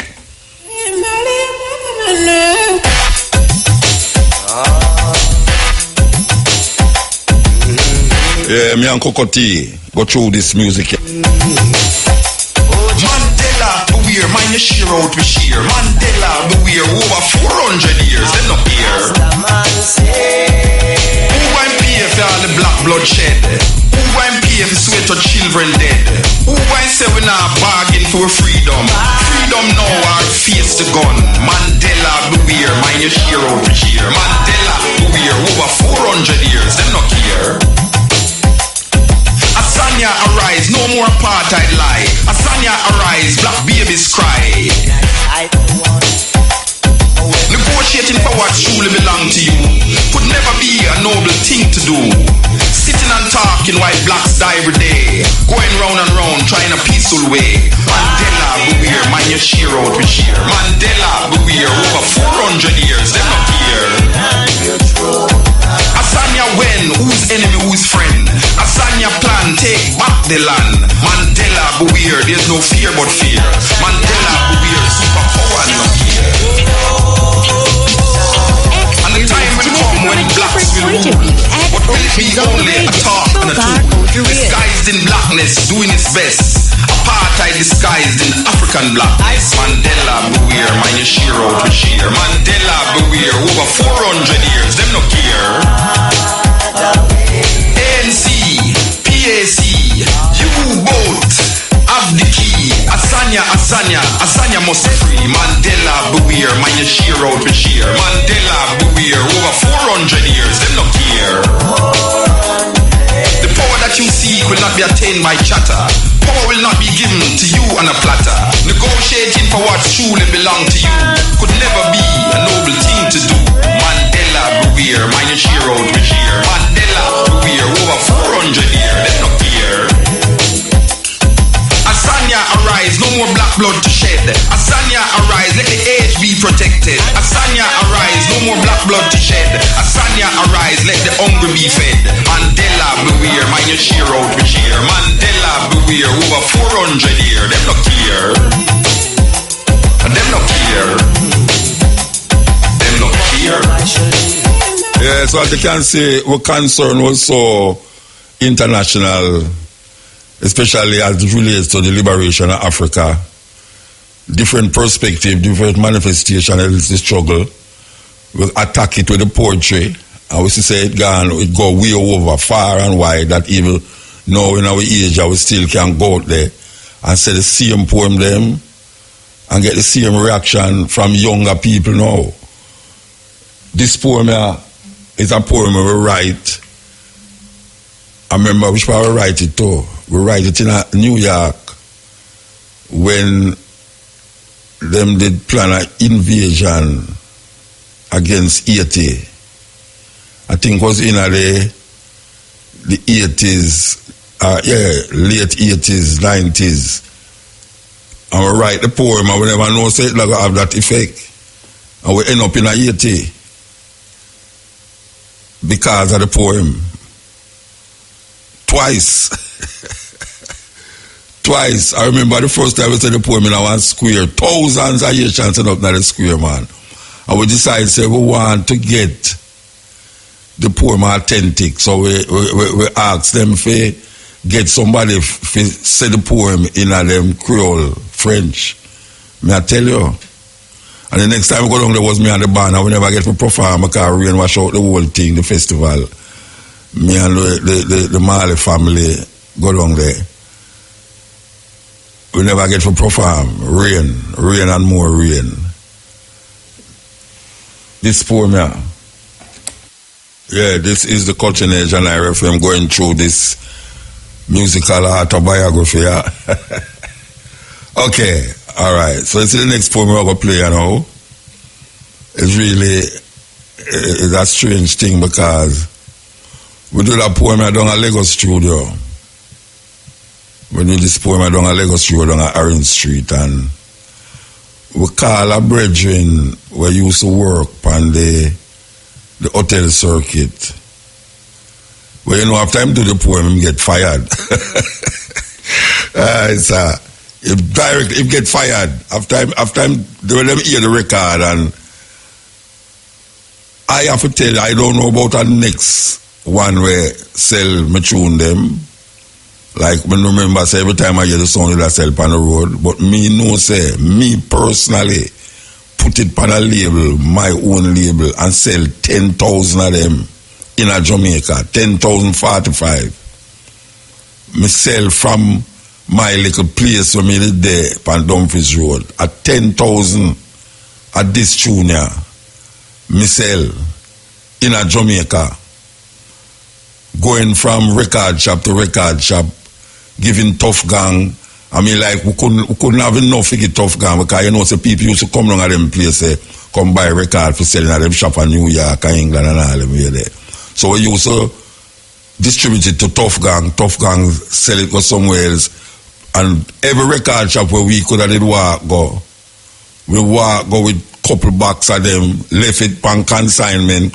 Yeah, me and Kokoti go through this music. Mandela, beware, mind your sheer out with sheer. Mandela, beware, over 400 years, they not here. Who won't pay for all the black bloodshed? Who won't pay for sweat to children dead? Who won't say we not bargain for freedom? Freedom now, our face to gun. Mandela, beware, mind your sheer out with sheer. Mandela, beware, over 400 years, they not here. Asanya arise, no more apartheid lie. Asanya arise, black babies cry. Negotiating for what truly belong to you could never be a noble thing to do. Sitting and talking while blacks die every day, going round and round trying a peaceful way. Mandela, beware, mind your sheer out with sheer. Mandela, beware, over 400 years, they're not here. Asanya when, who's enemy, who's friend? Asanya plan, take back the land. Mandela, beware, there's no fear but fear. Mandela, beware, superpower not here. And the time will come when blacks will rule, but will it be only a talk and a tool? Disguised in blackness, doing its best. Apartheid disguised in African blackness. Mandela, beware, mind your sheer out with sheer. Mandela, beware, over 400 years, them no care. ANC, PAC, you both have the key. Asanya, Asanya, Asanya must free. Mandela, beware, mind your sheer out with sheer. Mandela, beware, over 400 years, them no care. The power that you seek will not be attained by chatter. Power will not be given to you on a platter. Negotiating for what truly belong to you could never be a noble thing to do. Mandela, beware, mind your sheer out with sheer. Mandela, beware, over 400 years, let no care. Asanya arise, no more black blood to shed. Asanya arise, let the age be protected. Asanya arise, no more black blood to shed. Asanya arise, let the hungry be fed. Mandela, beware, mind your sheer out with sheer. Mandela, beware, over 400 years, them no care. Them no care. Them no care. Yeah, so as you can see, we're concerned also international, especially as it relates to the liberation of Africa. Different perspective, different manifestation of the struggle. We attack it with the poetry, and we say it go way over, far and wide, that even now in our age, we still can go out there and say the same poem them and get the same reaction from younger people now. This poem here is a poem we write. I remember which part we write it too. We write it in New York when them did plan an invasion against Haiti. I think it was in the 80s, late 80s, 90s. And we write the poem and we never know say it like have that effect. And we end up in Haiti because of the poem. Twice. Twice. I remember the first time we said the poem in our square. Thousands of Haitians set up in the square, man. And we decided, say, we want to get the poem authentic. So we asked them if get somebody to say the poem in them Creole, French. May I tell you? And the next time we go down there was me and the band, and we never get to perform because rain wash out the whole thing, the festival. Me and the Marley family go down there. We never get to perform. Rain and more rain. This poem here. Yeah, this is the Culture Age and I'm going through this musical autobiography. Yeah? Okay, alright. So this is the next poem we're going to play now. It's really it's a strange thing because we do that poem down at Lagos Studio. We do this poem down at Lagos Studio down at Orange Street, and we call a brethren we used to work on the hotel circuit. Well, you know, after him do the poem, him get fired. He get fired. After him, when them hear the record, and I have to tell you, I don't know about the next one where sell me tune them. Like, when remember, say, every time I hear the song, I sell on the road. But me know, say, me personally, put it on a label, my own label, and sell 10,000 of them in a Jamaica, 10,045. Me sell from my little place where me did there on Dumfries Road at 10,000 at this tune here. Me sell in a Jamaica, going from record shop to record shop, giving Tough Gang. I mean, like, we couldn't have enough to get Tough Gang because, you know, so people used to come down at them places, come buy record for selling at them shop in New York and England and all them way there. So we used to distribute it to Tough Gang. Tough Gang sell it to somewhere else. And every record shop where we could have did walk go, we walk go with couple box of them, left it on consignment.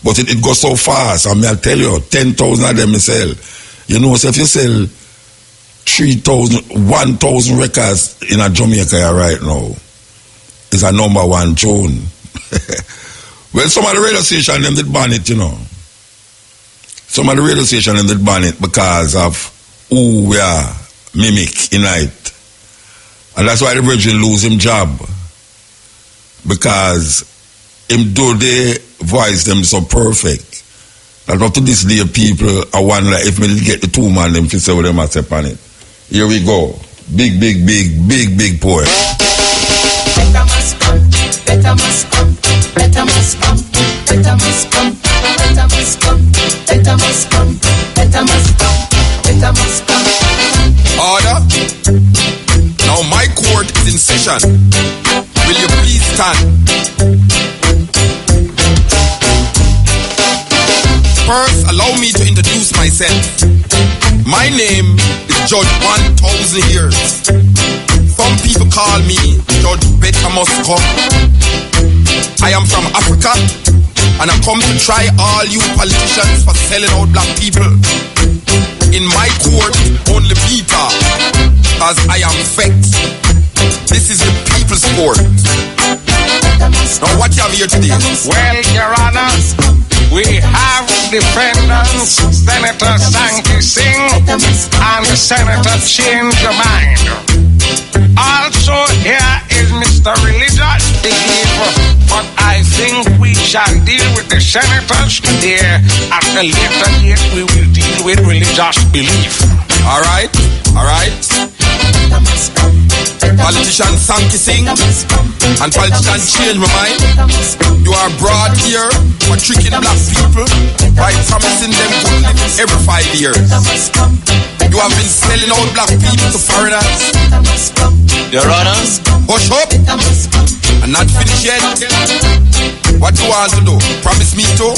But it goes so fast. I mean, I'll tell you, 10,000 of them me sell. You know, so if you sell 3,000, 1,000 records in a Jamaica right now, it's a number one tune. Well, some of the radio station them did ban it, you know. Some of the radio station them did ban it because of who we are mimic in it. And that's why the brethren lose him job. Because him do they voice them so perfect. That up to this day people I wonder if me get the two man them to say what them are step on it. Here we go. Big poem. Better must come, better must come, better must come, better must come, better must come, better must come, better must come, better must come. Order. Now my court is in session. Will you please stand? First, allow me to introduce myself. My name is Judge 1000 Years. Some people call me Judge Better Must Come. I am from Africa, and I come to try all you politicians for selling out black people. In my court, only me talk, as I am vexed. This is the people's court. Now what you have here today? Well, Your Honor, we have defendants, Senator Sankey Singh and Senator Change Your Mind. Also here is Mr. Religious Belief, but I think we shall deal with the senators here at a later date. We will deal with religious belief. All right. Politician Sankey Singh and politician Change My Mind. You are brought here for tricking black people by promising them good living every 5 years. You have been selling out black people to foreigners. Your Honor, hush up and not finished yet. What do you want to do? Promise me to?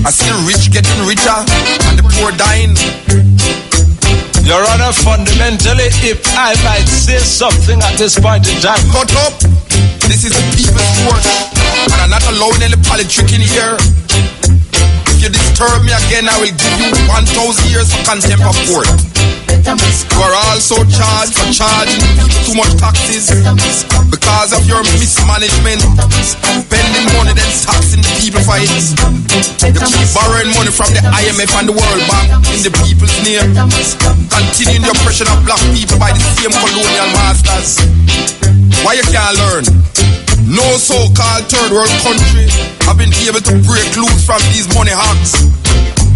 I see the rich getting richer and the poor dying. Your Honor, fundamentally, if I might say something at this point in time. Shut up! This is the people's court, and I'm not allowing any politicking here. If you disturb me again, I will give you 1,000 years for contempt of court. You are also charged for charging people too much taxes because of your mismanagement, spending money then taxing the people for it. You keep borrowing money from the IMF and the World Bank in the people's name, continuing the oppression of black people by the same colonial masters. Why you can't learn? No so-called third world country have been able to break loose from these money hawks.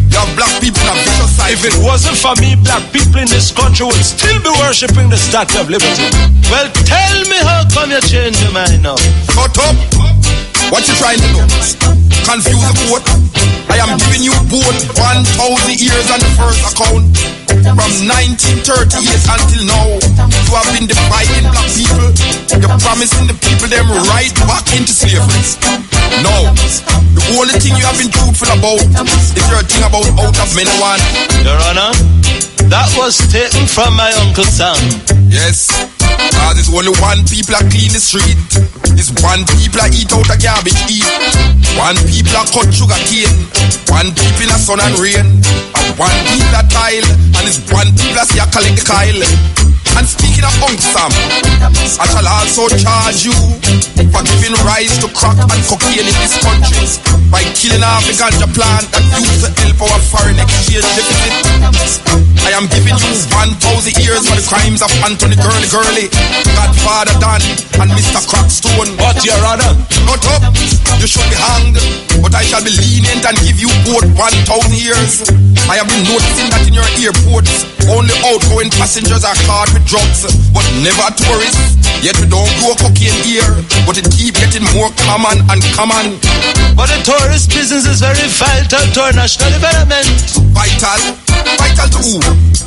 You have black people in a vicious cycle. If it wasn't for me, black people in this country would still be worshipping the Statue of Liberty. Well, tell me how come you change your mind now? Shut up! What you trying to do? Confuse the vote? I am giving you both 1,000 years on the first account. From 1938 until now, you have been dividing black people. You're promising the people them right back into slavery. No, the only thing you have been truthful about is your thing about out of many one. Your Honor, that was taken from my Uncle Sam. Yes, because it's only one people that clean the street. It's one people that eat out a garbage heap. One people that cut sugar cane. One people that sun and rain. And one people that tile. And it's one people that see a collect the Kyle. And speaking of Uncle Sam, I shall also charge you for giving rise to crack and cocaine in this country by killing off the ganja plant that used to help our foreign exchange deficit. I am giving you 1,000 years for the crimes of Anthony Gurley, Godfather Dan, and Mr. Crackstone. But Your Honor, shut up! You should be hanged, but I shall be lenient and give you both 1,000 years. I have been noticing that in your airports, only outgoing passengers are caught with drugs, but never tourists. Yet we don't grow cocaine here, but it keep getting more common and common. But the tourist business is very vital to our national development. Vital? Vital to who?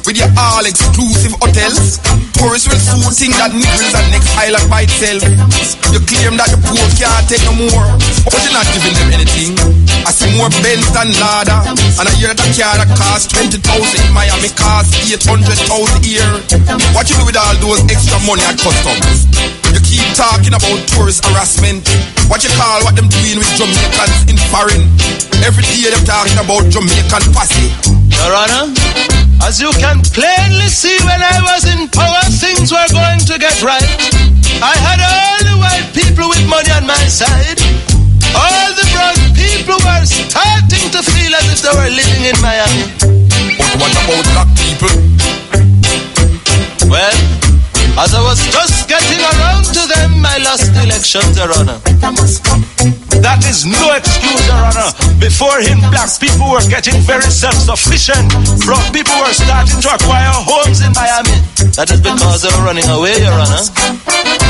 With your all-exclusive hotels? Tourists will soon think that Nichols and next island by itself. You claim that the poor can't take no more, but you're not giving them anything. I see more Benz than Lada, and I hear that a car that costs 20,000 in Miami costs 800,000 a year. What you do with all those extra money at customs? You keep talking about tourist harassment. What you call what them doing with Jamaicans in foreign? Every day they're talking about Jamaican posse. Your Honor, as you can plainly see, when I was in power, things were going to get right. I had all the white people with money on my side. All the brown people were starting to feel as if they were living in Miami. But what about black people? Well, as I was just getting around to them, I lost the elections, Your Honor. That is no excuse, Your Honor. Before him, black people were getting very self-sufficient. Brown people were starting to acquire homes in Miami. That is because they were running away, Your Honor.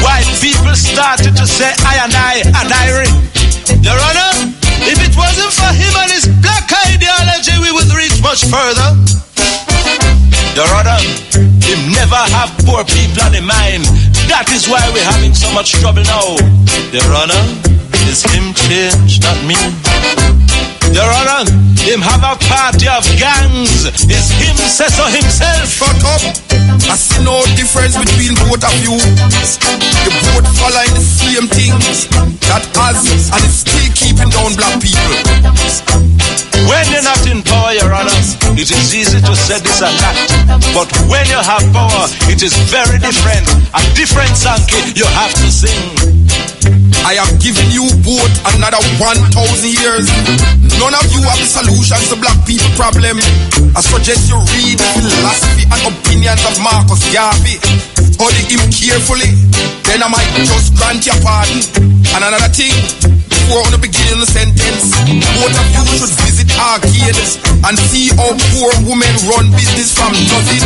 White people started to say, I and I. Your Honor, if it wasn't for him and his black ideology, we would reach much further. Your Honor, him never have poor people on the mind. That is why we're having so much trouble now. Your Honor, is him change, not me. Your Honor, him have a party of gangs. Is him say so himself. Shut up! I see no difference between both of you. You both following the same things that has and is still keeping down black people. When you're not in power, Your Honor, it is easy to say this and that. But when you have power, it is very different. A different song you have to sing. I have given you both another 1,000 years. None of you have the solutions to black people problem. I suggest you read the philosophy and opinions of Marcus Garvey. Study him carefully, then I might just grant your pardon. And another thing, before on the beginning of the sentence, both of you should visit arcades and see how poor women run business from nothing.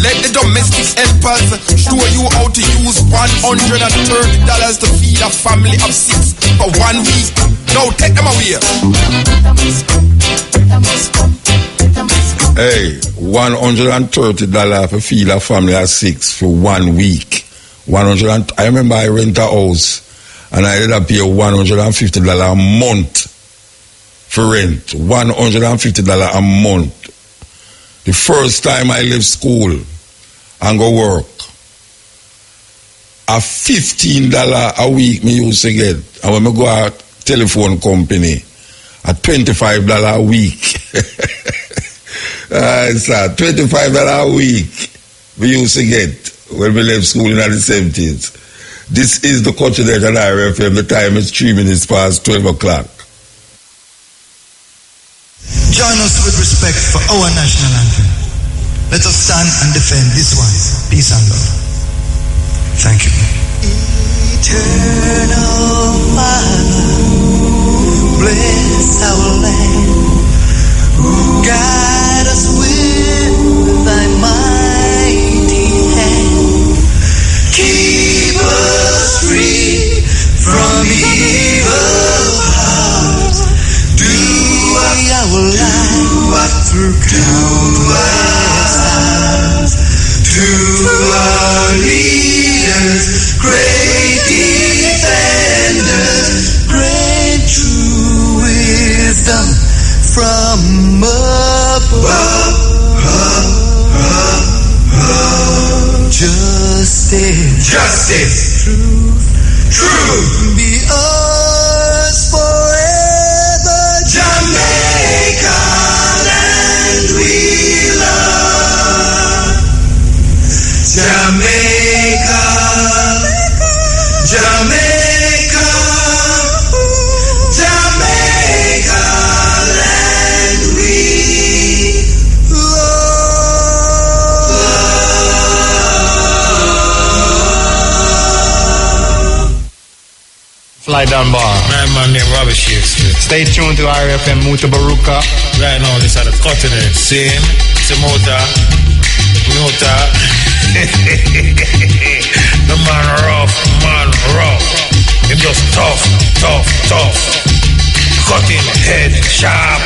Let the domestic helpers show you how to use $130 to feed a family of 6 for 1 week. Now take them away. Hey, $130 for feed a family of 6 for 1 week. I remember I rent a house and I ended up pay $150 a month for rent. $150 a month. The first time I left school and go work, a $15 a week me used to get. And when I go out telephone company, a $25 a week. $25 a week we used to get when we left school in the 70s. This is the Culture Net on IRFM. The time is 3 minutes past 12 o'clock. Join us with respect for our national anthem. Let us stand and defend this one. Peace and love. Thank you. Eternal Father, bless our land. Guide us with thy mighty hand. Keep us free from evil powers. Do our life through countless hours. To our leaders, great defenders, grant true wisdom from above. Justice, truth, be ours forever. Jamaica land we love. Jamaica, Jamaica, Jamaica land we love. Fly down bar. Man named Robert Shakespeare. Stay tuned to RFM Mutabaruka. Right now, this are the continent. Same. It's a Muta. The man rough. Him just tough. Cutting head sharp.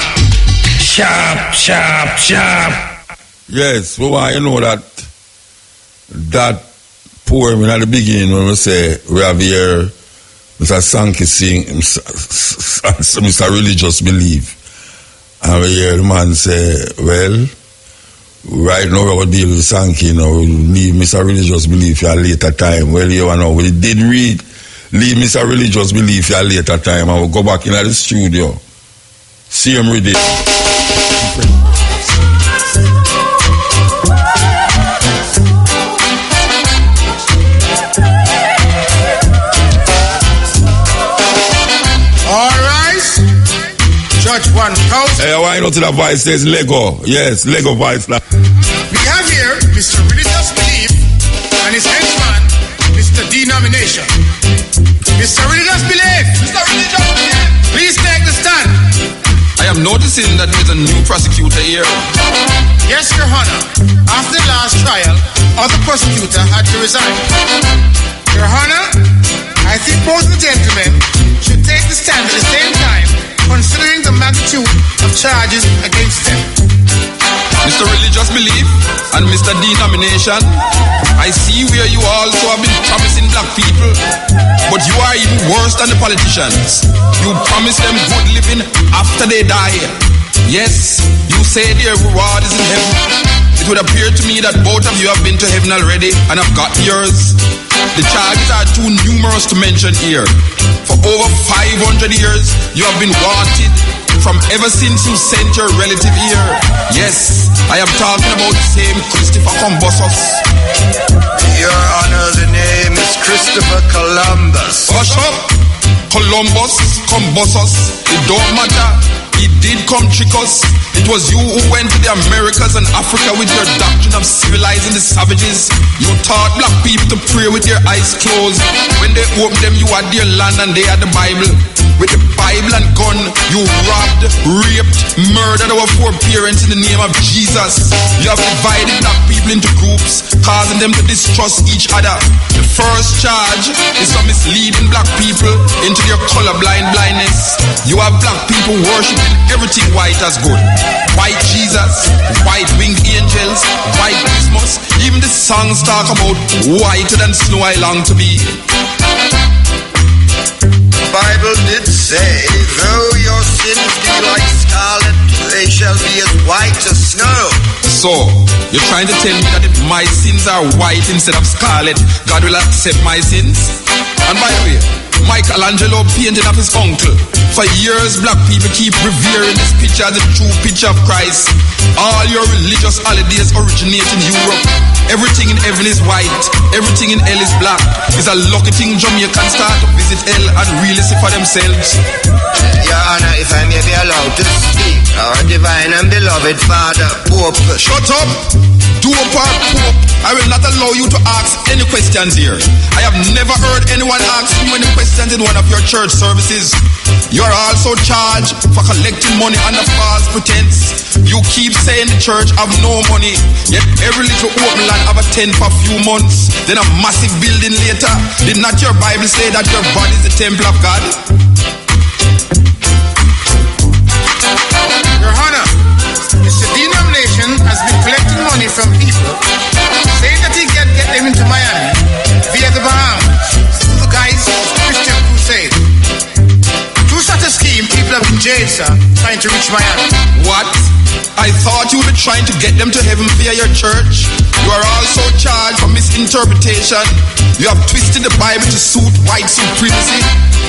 Yes, well, you know that poem at the beginning when we say we have here Mr. Sankey sing Mr. Religious Belief. And we hear the man say, well, right now we will deal with Sankey, we'll leave Mr. Religious Belief at a later time. Well, you know, we did leave Mr. Religious Belief at a later time and we'll go back in the studio. See him read it. Judge 1,000. Hey, why not to the voice says Lego? Yes, Lego voice. We have here Mr. Religious Belief and his henchman, Mr. Denomination. Mr. Religious Belief! Mr. Religious Belief! Please take the stand. I am noticing that there's a new prosecutor here. Yes, Your Honor. After the last trial, other prosecutor had to resign. Your Honor, I think both the gentlemen should take the stand at the same time, considering the magnitude of charges against them. Mr. Religious Belief and Mr. Denomination, I see where you also have been promising black people, but you are even worse than the politicians. You promise them good living after they die. Yes, you say their reward is in heaven. It would appear to me that both of you have been to heaven already and have got yours. The charges are too numerous to mention here. For over 500 years, you have been wanted from ever since you sent your relative here. Yes, I am talking about the same Christopher Columbus. Your Honor, the name is Christopher Columbus. Hush up! Columbus, it don't matter. He did come trick us. It was you who went to the Americas and Africa with your doctrine of civilizing the savages. You taught black people to pray with their eyes closed. When they opened them, you had their land and they had the Bible. With the Bible and gun, you robbed, raped, murdered our foreparents in the name of Jesus. You have divided black people into groups, causing them to distrust each other. The first charge is for misleading black people into their colorblind blindness. You have black people worshiping everything white as good. White Jesus, white winged angels, white Christmas. Even the songs talk about whiter than snow I long to be. Bible did say, though your sins be like scarlet, they shall be as white as snow. So, you're trying to tell me that if my sins are white instead of scarlet, God will accept my sins? And by the way, Michelangelo painted up his uncle. For years, black people keep revering this picture as the true picture of Christ. All your religious holidays originate in Europe. Everything in heaven is white. Everything in hell is black. It's a lucky thing Jamaicans start to visit hell and really see for themselves. Your Honor, if I may be allowed to speak, our divine and beloved Father, Pope. Shut up! Dope or Pope, I will not allow allow you to ask any questions here. I have never heard anyone ask you any questions in one of your church services. You are also charged for collecting money under false pretense. You keep saying the church have no money, yet every little open land have a tent for a few months, then a massive building later. Did not your Bible say that your body is the temple of God? Your Honor, Mr. Denomination has been collecting money from people, saying that he get them into Miami via the Bahamas through the guise of Christian crusade. Through such a scheme, people have been jailed, sir, trying to reach Miami. What? I thought you were trying to get them to heaven via your church. You are also charged for misinterpretation. You have twisted the Bible to suit white supremacy.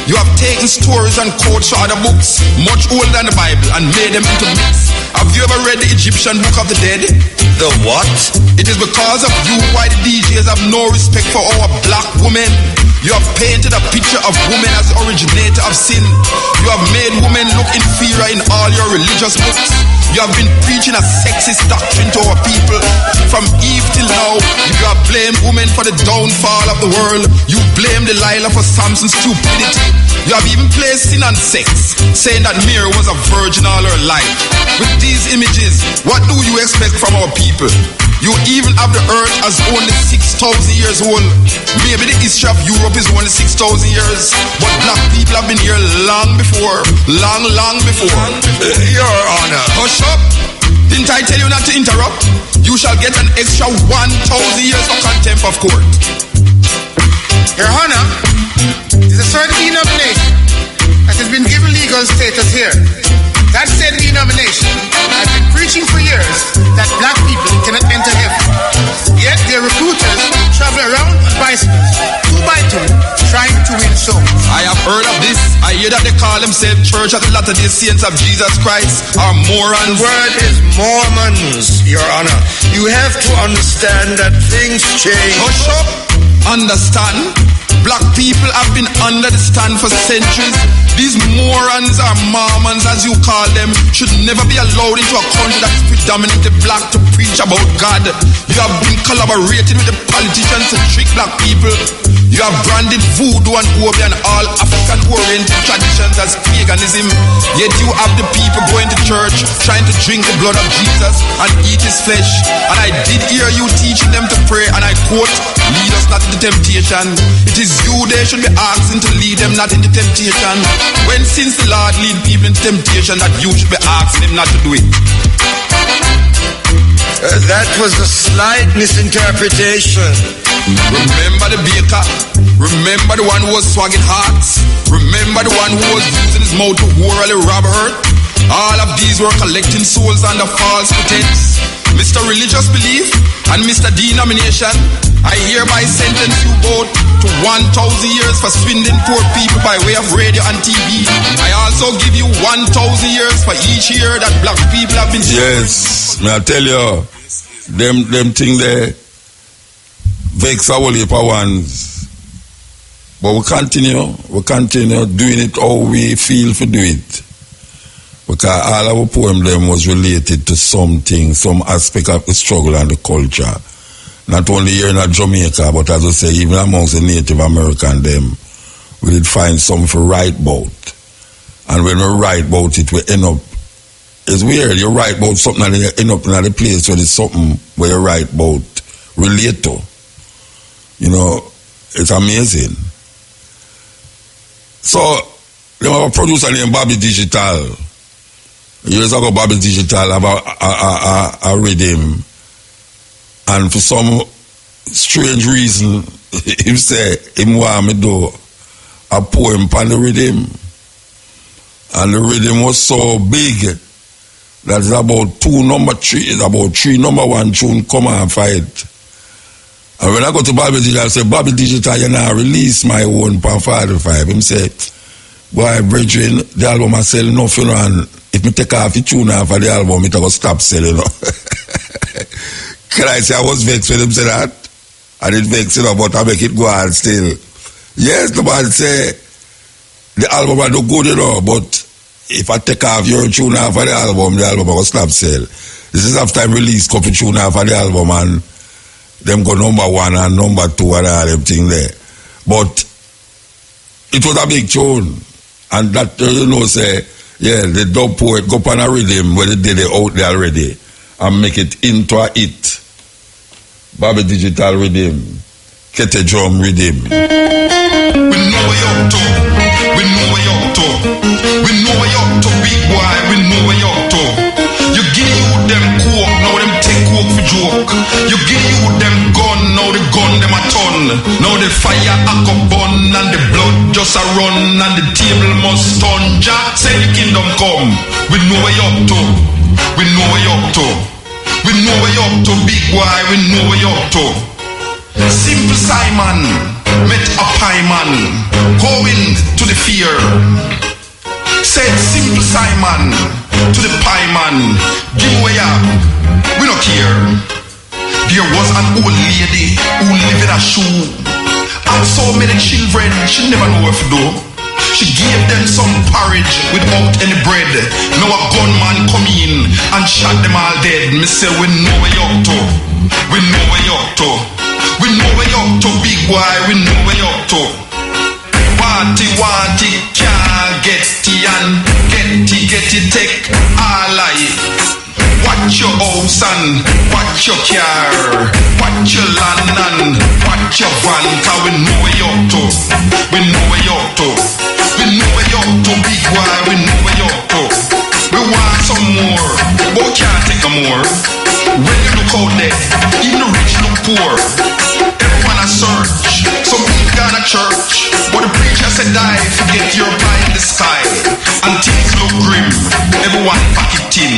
You have taken stories and quotes from other books, much older than the Bible, and made them into myths. Have you ever read the Egyptian Book of the Dead? The what? It is because of you why the DJs have no respect for our black women. You have painted a picture of women as the originator of sin. You have made women look inferior in all your religious books. You have been preaching a sexist doctrine to our people. From Eve till now, you have blamed women for the downfall of the world. You blame Delilah for Samson's stupidity. You have even placed sin on sex, saying that Mary was a virgin all her life. With these images, what do you expect from our people? You even have the earth as only 6,000 years old. Maybe the history of Europe is only 6,000 years, but black people have been here long before. Long before. Your Honor. Hush up. Didn't I tell you not to interrupt? You shall get an extra 1,000 years for contempt of court. Your Honor, there's a certain denomination that has been given legal status here. That said denomination has been preaching for years that black people cannot enter heaven. Yet their recruiters travel around on bicycles, 2 by 2, trying to win souls. I have heard of this. I hear that they call themselves Church of the Latter-day Saints of Jesus Christ, or Mormons. The word is Mormons, Your Honor. You have to understand that things change. Hush up. Understand? Black people have been under the stand for centuries. These morons or Mormons, as you call them, should never be allowed into a country that is predominantly black to preach about God. You have been collaborating with the politicians to trick black people. You have branded voodoo and obi and all African-oriented traditions as paganism. Yet you have the people going to church, trying to drink the blood of Jesus and eat his flesh. And I did hear you teaching them to pray, and I quote, "Lead us not into temptation." It is you they should be asking to lead them not into temptation. When since the Lord lead people into temptation that you should be asking him not to do it? That was a slight misinterpretation. Remember the baker. Remember the one who was swagging hearts. Remember the one who was using his mouth to orally rob her. All of these were collecting souls under false pretense. Mr. Religious Belief and Mr. Denomination, I hereby sentence you both to 1,000 years for swindling poor people by way of radio and TV. I also give you 1,000 years for each year that black people have been... Yes, may I tell you, them thing there vex our heap of ones. But we continue doing it how we feel to do it. Because all our poem them was related to something, some aspect of the struggle and the culture. Not only here in Jamaica, but as I say, even amongst the Native American them, we did find something to write about. And when we write about it, we end up, it's weird, you write about something and you end up in a place where there's something where you write about, relate to. You know, it's amazing. So, they have a producer named Bobby Digital. Years ago, Bobby Digital have a rhythm. And for some strange reason, him say, him want me do a poem on the rhythm. And the rhythm was so big that it's about 2 number 3, it's about 3 number 1 tune come and fight. And when I go to Bobby Digital, I say, Bobby Digital, you know, release my own pan 45. Him say, boy, brethren, the album I sell enough, you know, and if me take off the tune off of the album, it will stop selling, you know. Can I say I was vexed when him say that? I didn't vex, you know, but I make it go on still. Yes, the man say, the album I do good, you know, but if I take off your tune off of the album will stop sell. This is after I release couple tune off of the album, and them go number 1 and number 2 and all them thing there. But it was a big tune. And that, say, yeah, the dub poet go on a rhythm where they did it out there already and make it into a hit. Bobby Digital rhythm, Kete drum rhythm. We know where you're up to. We know where you're up to. We know where you're up to, big boy. We know where you're up to. You give you them coke, now them take coke for joke. You give you them gun, now the gun them a ton. Now the fire a go burn and the blood just a run and the table must turn. Jack say the kingdom come. We know where you're up to. We know where you're up to. We know where you're up to, big boy. We know where you're up to. Simple Simon met a pie man going to the fear. Said Simple Simon to the pie man, give away up, we don't care. There was an old lady who lived in a shoe and so many children she never know what to do. She gave them some porridge without any bread. Now a gunman come in and shot them all dead. Me say we know where you're up to. We know where you're up to. We know where you're up to, big boy. We know where you're up to. Want it, can't get it and get it, take all I. Watch your house and watch your car, watch your land and watch your van. Cause we know where you're up to. We know where you're up to. We know where you're up to, big boy. We know where you're up to. We want some more, but we can't take no more. When you look out there, even the rich look poor. Everyone a search, some people gone to church, but the preacher said die, forget your pie in the sky. And things look grim, everyone pack it in.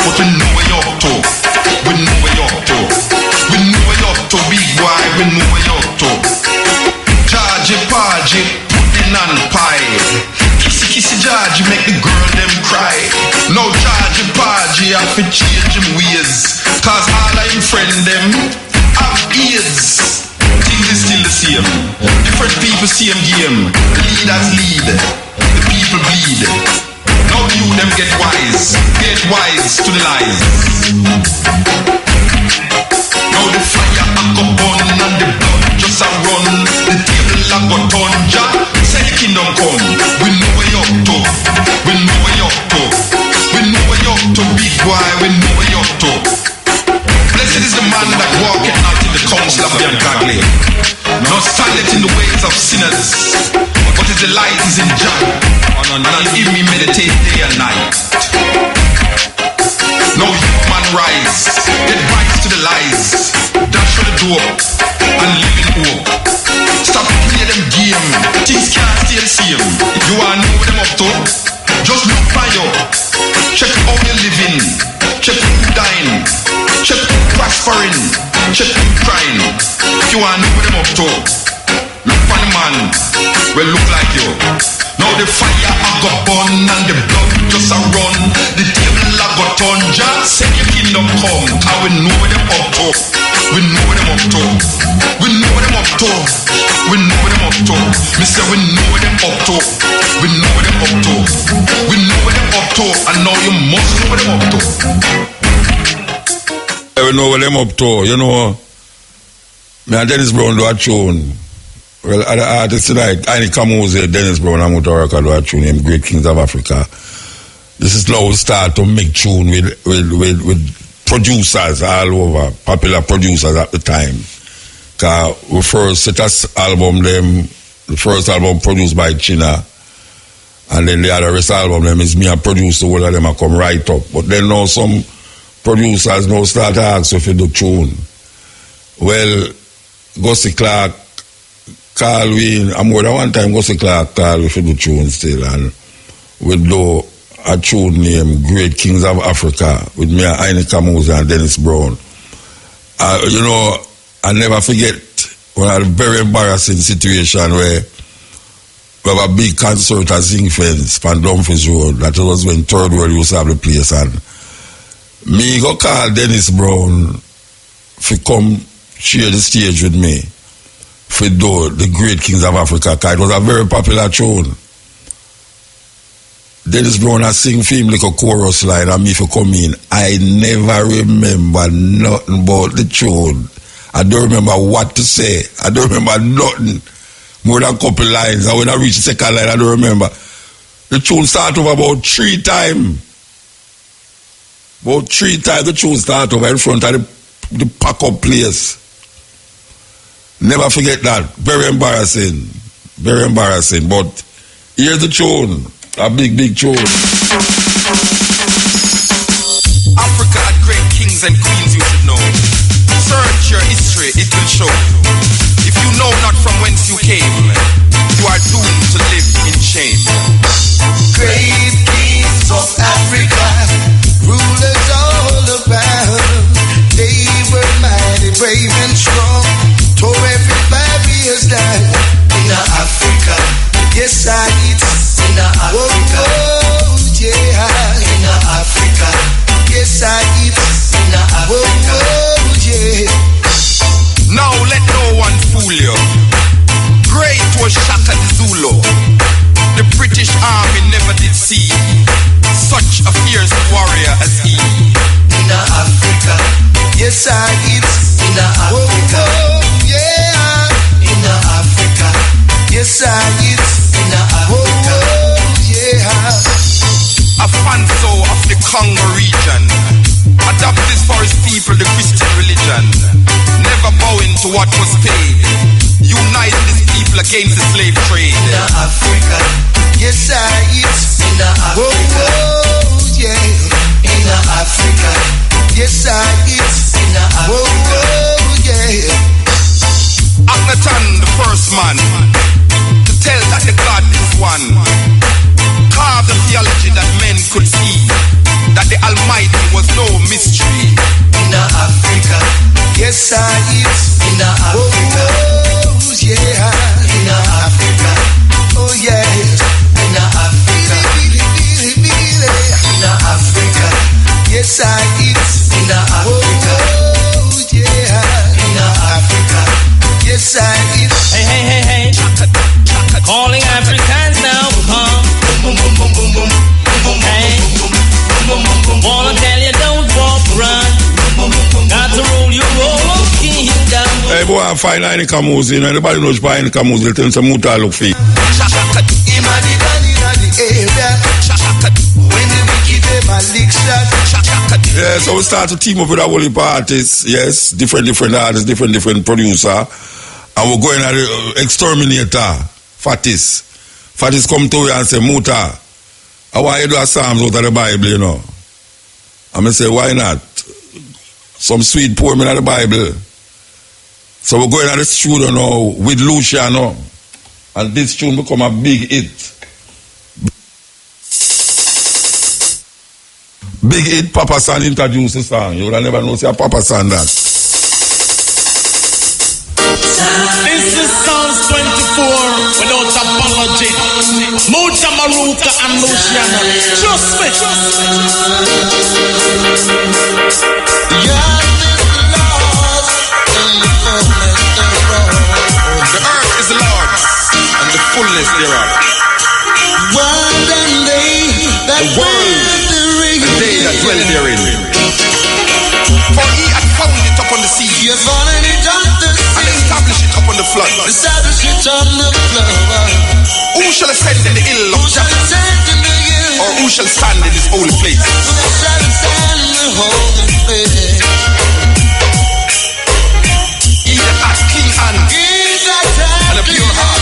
But we know where you're up to. We know where you're up to. We know where you're up to, big boy. We know where you're up to. Georgie, Pargy, pudding and pie. Kissy, kissy, Georgie, make the girl them cry. Now Georgie, Pargy, have to change him ways. Cause all of him friend them have AIDS. Things is still the same. Different people same game. The leaders lead, the people bleed. Now you them get wise to the lies. Now the fire a go burn and the blood just a run. The table a go turn. Jah say the kingdom come. We know where you're up to. We know where you're up to. We know where you're up to, big boy. We know where you're up to. Blessed is the man that walketh not in the counsel of the ungodly, nor standeth in the ways of sinners, but his delight is in Jah, and on him he meditate day and night. Now you man rise, get right to the lies, dash for the door, and live in hope. Stop play them game, things can't stay the same. You are know what them up to, just look by you, check how you're living, check who dying, check who prospering, check who crying. If you want to know what them up to, look for the man will look like you. Now the fire a go burn and the blood just a run. The table a go turn. Just say your kingdom come. And we know what them up to. We know what them up to. We know what them up to. We know what them up to. Me say we know what them up to. We know what them up to. We know what them up to. And now you must know what them up to. We know what them up to. You know, me and Dennis Brown do a tune. Well, other artists like Annie Kamuze, Dennis Brown and Mutabaruka do a tune named Great Kings of Africa. This is now we start to make tune with producers all over, popular producers at the time. Cause we first set us album them, the first album produced by China, and then the other rest album them is me and produce the whole of them and come right up. But then now some producers now start to ask if you do tune. Well, Gussie Clark call we, more than one time Gussie Clark call we for the tune still, and we do a tune named Great Kings of Africa with me and Aine Kamuze and Dennis Brown. You know, I never forget one of the very embarrassing situation where we have a big concert at Zinc Fence on Dumfries Road. That was when Third World used to have the place, and me go call Dennis Brown to come share the stage with me for do the Great Kings of Africa, because it was a very popular tune. Dennis Brown has sing for him like a chorus line and me for come in. I never remember nothing about the tune. I don't remember what to say. I don't remember nothing. More than a couple lines. And when I reach the second line, I don't remember. The tune started over about 3 times. About 3 times the tune started over in front of the pack-up place. Never forget that. Very embarrassing. Very embarrassing. But here's the tune. A big, big tune. Africa had great kings and queens, you should know. Search your history, it will show. If you know not from whence you came, you are doomed to live in shame. Great kings of Africa, rulers all around. They were mighty, brave and strong, tore every barriers down. In Africa, yes I eat. In Africa, oh yeah. In Africa, yes I eat. In Africa, oh yeah. Now let no one fool you. Great was Shaka Zulu. The British army never did see such a fierce warrior as he. In Africa, yes I eat. In Africa, oh yeah. In Africa, yes I eat. In Africa, oh yeah. A fanso of the Congo region adopt this for his people the Christian religion, never bowing to what was paid, unite his people against the slave trade. In Africa, yes I eat. In Africa, oh yeah. In Africa, yes I eat. In Africa, oh yeah. Akhenaten, the first man to tell that the God is one, carved the theology that men could see, that the Almighty was no mystery. In Africa, yes I eat. In Africa, oh yeah. In Africa, oh yeah. In Africa, in Africa, yes I eat. In Africa, oh yeah. In Africa, yes I eat. Hey, hey, hey, hey. Calling Africans now, come. Hey. Wanna tell you don't walk, run. Got to rule your whole kingdom. Hey boy, I find any camus, you know, everybody knows by any camus, they tell some muta look fake. Yeah, so we start to team up with a whole heap of artists, yes, different artists, different producer. And we're going at the exterminator, Fatis. Fatis come to you and say, Muta, I want you to do a psalms out of the Bible, you know. And I say, why not? Some sweet poem in the Bible. So we're going at the studio now with Luciano. And this tune become a big hit. Big hit, Papa San introduced the song. You would have never know, say Papa San that. This is Psalms 24 without apology. Mutabaruka and Luciano. Trust me. The earth is the Lord's and the fullness thereof. The world and they that dwell therein. For he hath founded it upon the sea, and established it upon the flood. Who shall ascend in the hill of Jacob? Or who shall stand in his holy place? He that hath clean hands and a pure heart,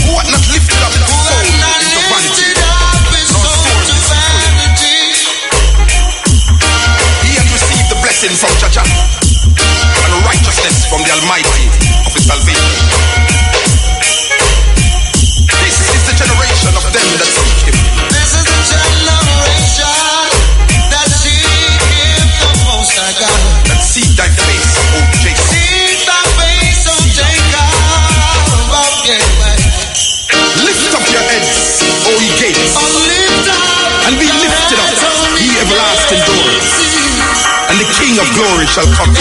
who hath not lifted up his soul into vanity, nor sworn deceitfully. He hath received the blessing from Jah and righteousness from the Almighty of his salvation. This is the generation of them that seek him. This is the generation that seek him the most I got. That seek thy face, O Jacob. Seek thy face, O Jacob. Lift up your heads, O ye gates, and be lifted up, ye everlasting doors, and the King of glory shall come in.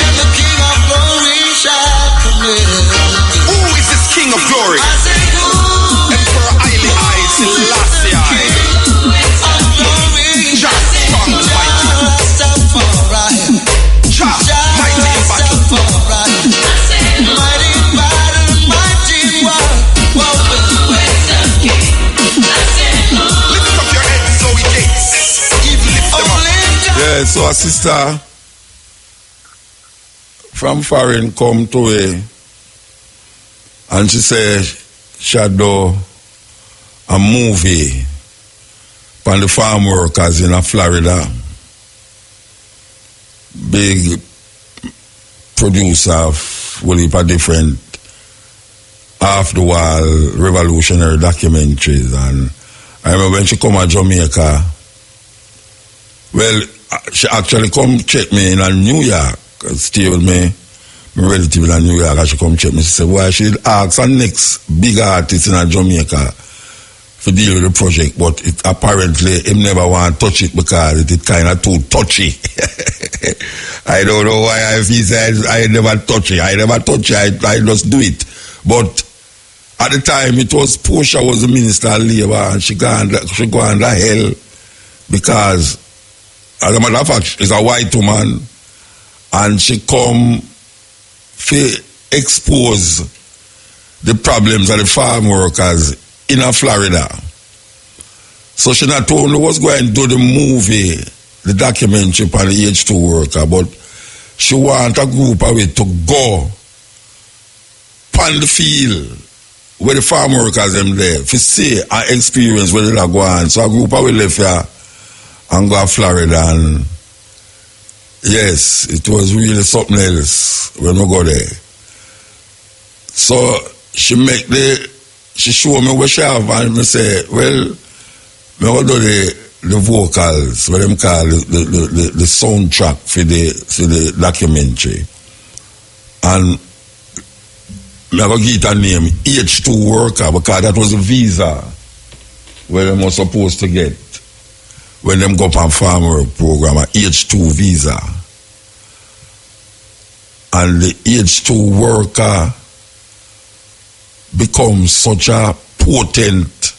Who is this King of glory? Emperor Haile Selassie I. Jah strong mighty. Jah mighty in So a sister from foreign come to her and she said she had do a movie on the farm workers in Florida. Big producer of a heap of different off-the-wall revolutionary documentaries. And I remember when she come to Jamaica, well, she actually come check me in New York. Stay with me, my relative in New York, and she come check me. She said, why she ask her next big artist in Jamaica to deal with the project, but it apparently him never want to touch it because it is kind of too touchy. I don't know why he said I never touch it. I just do it. But at the time it was Portia was the Minister of Labour and she go under hell because as a matter of fact she's a white woman and she come to expose the problems of the farm workers in Florida. So she not only was going to do the movie, the documentary on the H2 worker, but she want a group of it to go on the field where the farm workers them there to see and experience where they are going. So a group of it left here and go to Florida, and yes, it was really something else when we go there. So she show me what she have and I say, well, I will do the vocals, what them call the soundtrack for the documentary. And I will give it a name, H2 worker, because that was a visa where they were supposed to get when them go up on farm work program, a H2 visa. And the H2 worker becomes such a potent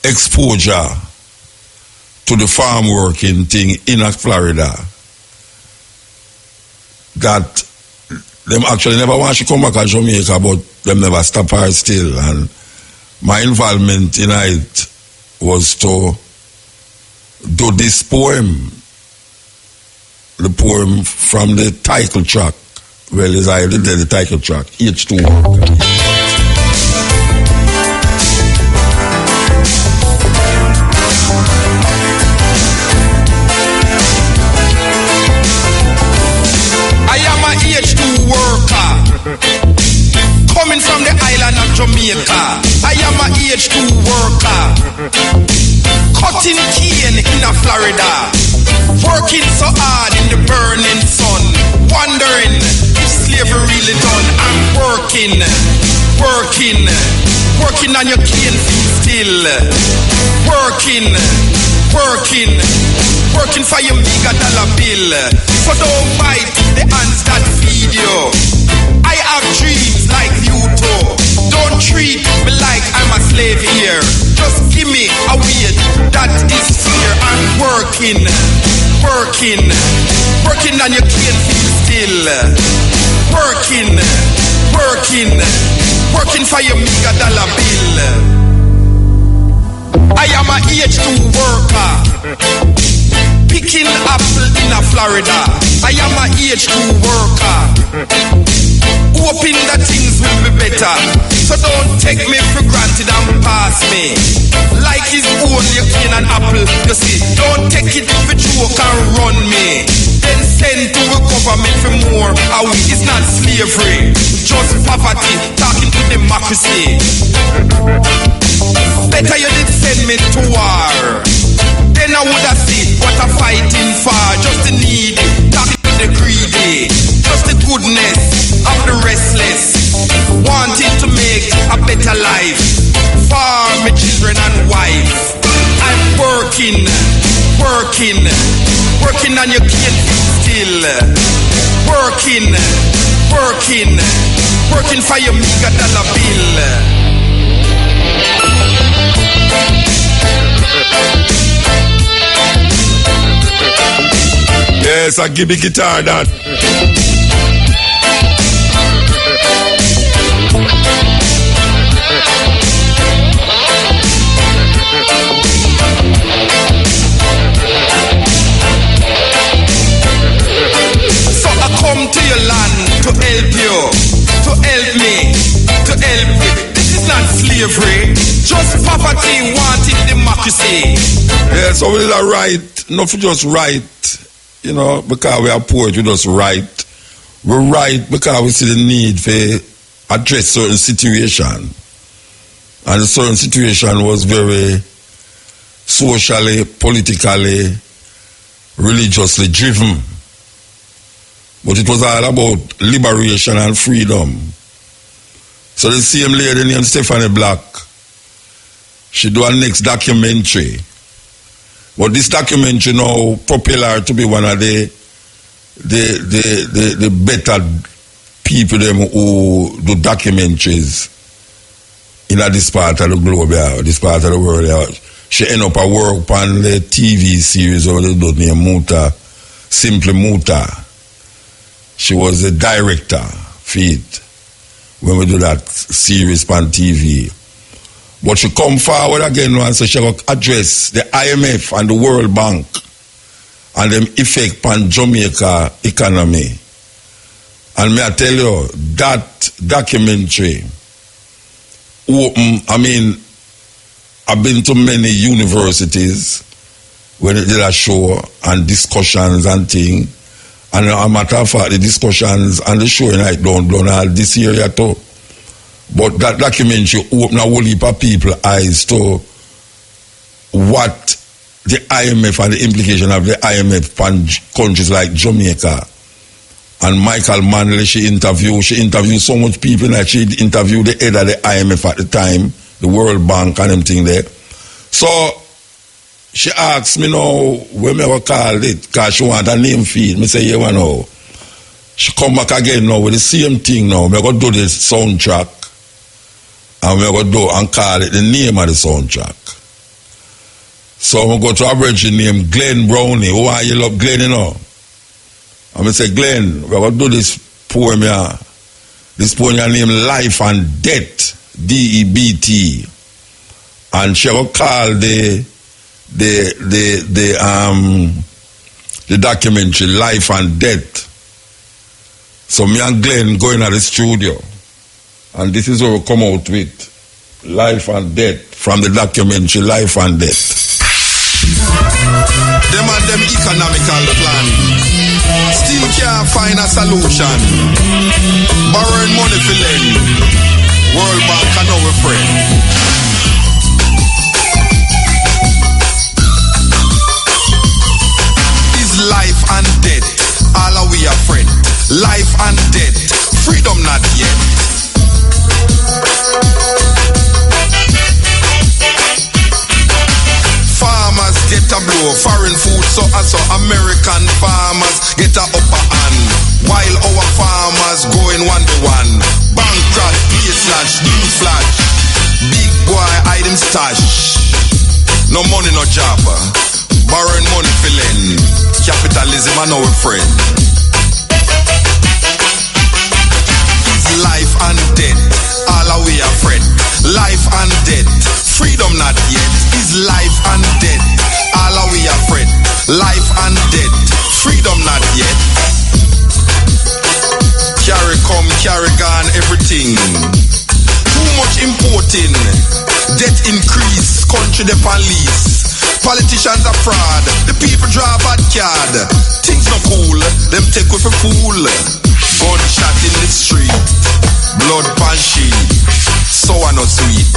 exposure to the farm working thing in Florida that them actually never want to come back to Jamaica, but them never stop her still. And my involvement in it was to do this poem, the poem from the title track. Well, as I did the title track, H2 worker. Coming from the island of Jamaica, I am a H2 worker. Cutting cane in Florida, working so hard in the burning sun, wondering if slavery really done. I'm working on your cane field still, working for your bigger dollar bill. So don't bite the hands that feed you. I have dreams like you too. Don't treat me like I'm a slave here. Just give me a wage that is fair. I'm working on your cane field still, working for your bigger dollar bill. I am a H2 worker, picking apple in Florida. I am a H2 worker, hoping that things will be better. So don't take me for granted and pass me like it's only an apple. You see, don't take it for joke and run me. Then send to a government for more. It's not slavery, just poverty, talking to democracy. Better you did send me to war. Then I would have seen what I'm fighting for. Just the needy, talking to the greedy. Just the goodness of the restless, wanting to make a better life for my children and wife. I'm working on your cane still, working for your meager dollar bill. Yes, I give the guitar that. man to help you, to help me, to help you. This is not slavery, just poverty wanting democracy. Yeah, so we are right, not just right, you know, because we are poor, we just right. We're right because we see the need for address certain situation. And the certain situation was very socially, politically, religiously driven. But it was all about liberation and freedom. So the same lady named Stephanie Black, she do a next documentary. But this documentary now propel her to be one of the better people them who do documentaries in this part of the globe, this part of the world. She end up a work on the TV series over the named Simply Muta. She was the director for it when we do that series on TV. But she come forward again and so she will address the IMF and the World Bank and them effect on Jamaica economy. And may I tell you, that documentary open, I mean, I've been to many universities when they did a show and discussions and things. And a matter of fact, the discussions and the show night don't all this area too. But that documentary opened a whole heap of people's eyes to what the IMF and the implication of the IMF on countries like Jamaica. And Michael Manley, she interviewed so much people that she interviewed the head of the IMF at the time, the World Bank and everything there. So she asked me now when me go call it, because she want a name feed. Me say, yeah, well, now. She come back again now with the same thing now. Me go do the soundtrack. And we go do and call it the name of the soundtrack. So we go to a virgin named Glenn Brownie. Who are you love Glenn, you know? And I say, Glenn, we go do this poem here. This poem here named Life and Death, D-E-B-T. And she go call the documentary Life and Death. So me and Glenn go in at the studio. And this is what we come out with. Life and Death. From the documentary Life and Death. Them and them economical plan still can't find a solution. Borrowing money for lend. World Bank and our friend. Is life and death all are we are friend? Life and death, freedom not yet. Farmers get a blow, foreign food so and so American farmers get a upper hand, while our farmers going one to one. Bankrupt, slash, new flash, big boy item stash. No money, no job, borrowing money for lend. Capitalism and our friend. Is life and death, all are we are friend. Life and death, freedom not yet. Is life and death, all are we are friend. Life and death, freedom not yet. Carry come, carry gone, everything. Too much importing, debt increase, country the police. Politicians are fraud, the people draw bad card. Things no cool, them take with a fool. Gunshot in the street, blood pan sheet, sour no sweet.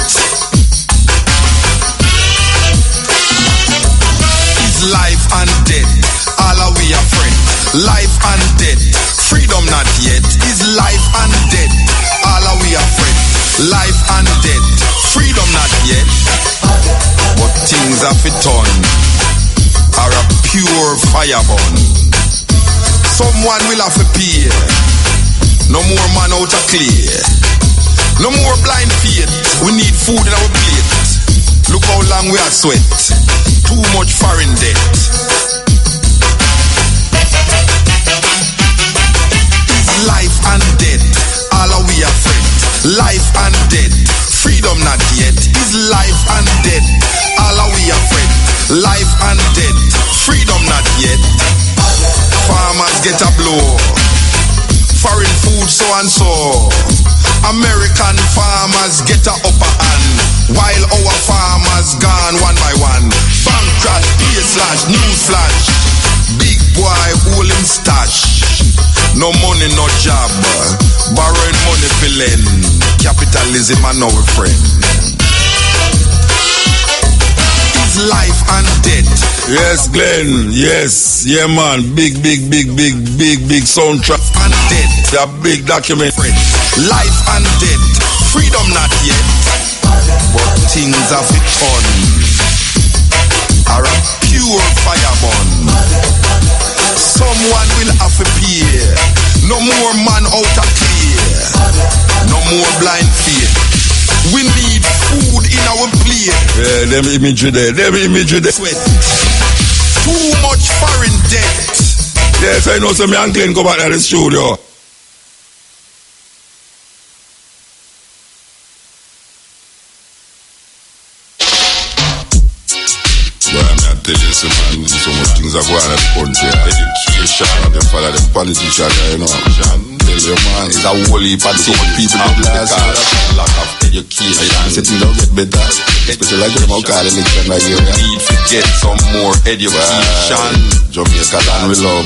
Is life and death, all are we are friend. Life and death, freedom not yet. Is life and death, all are we are friend. Life and death, freedom not yet. But things have it on, are a pure fire burn. Someone will have to pay. No more man out of clear. No more blind faith. We need food in our plate. Look how long we are sweat. Too much foreign debt. Is life and death, all are we are friend. Life and death, freedom not yet. Is life and death, all are we are friend. Life and death, freedom not yet. Farmers get a blow. Foreign foreign food so and so. American farmers get a upper hand, while our farmers gone one by one. Bank crash, slash, news flash. Big boy hold him stash. No money, no job. Borrowing money for lend. Capitalism and our friend. Is life and death. Yes, Glenn. Yes. Yeah, man. Big soundtrack. And death. A big document. Life and death. Freedom not yet. But things have it on. Are a pure fire burn. Someone will have to pay. No more man out of clear. No more blind faith. We need food in our plate. Yeah, them imagery there. Sweat. Too much foreign debt. Yes, I know some young Glenn go back to the studio. Tell you, man, so much things are going on in the country. Education, them follow them politicians, you know. Tell you, man, it's a whole heap of so much people that lack of education. I say things don't get better, especially like them out call election like here. We need to get some more education. Jamaica and we love.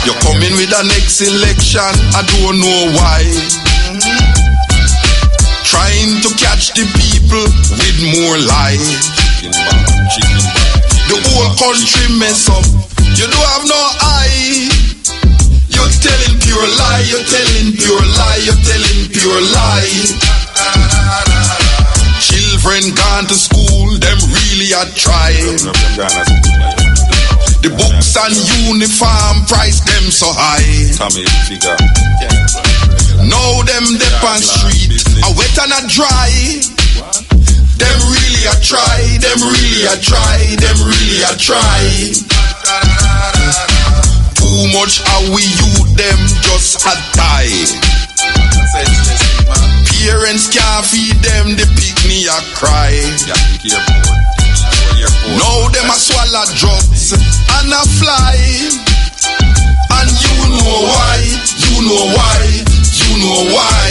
You're coming with the next election, I don't know why. Trying to catch the people with more lies. The whole country mess up. You don't have no eye. You're telling pure lie. You're telling pure lie. You're telling pure lie. Children gone to school. Them really are trying. The books and uniform price them so high. Now them dip on street, a wet and a dry. Them really a try, them really a try, them really a try. Too much how we youth them just a die. Parents can't feed them, the picnic a cry. Now them a swallow drugs and a fly. And you know why, you know why, you know why.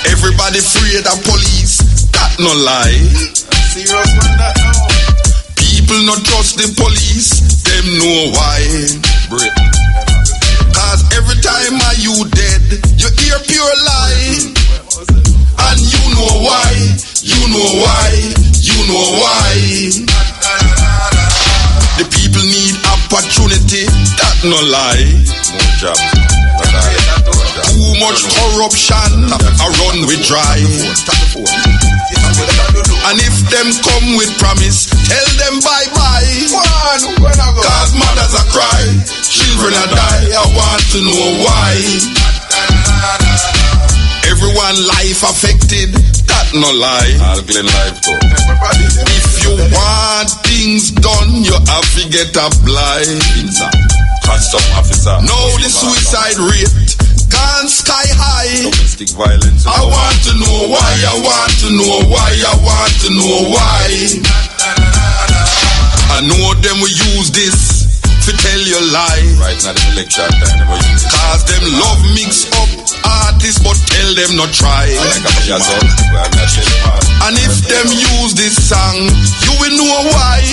Everybody afraid of police, that no lie. People not trust the police, them know why. Cause every time you dead, you hear pure lie. And you know why, you know why, you know why. The people need opportunity, that no lie. More jobs. Too much corruption, I run with dry. And if them come with promise, tell them bye-bye. Cause mothers are cry, children are die. I want to know why. Everyone life affected, that no lie. I'll Glen life though. If you want things done, you have to get a blind. Custom officer. Now the suicide rate gone sky high. Domestic violence. I want to know why. I want to know why. I want to know why. I know them will use this to tell you lie. Right now the election time. Cause them love mix up artists, but tell them not try. And if them use this song, you will know why.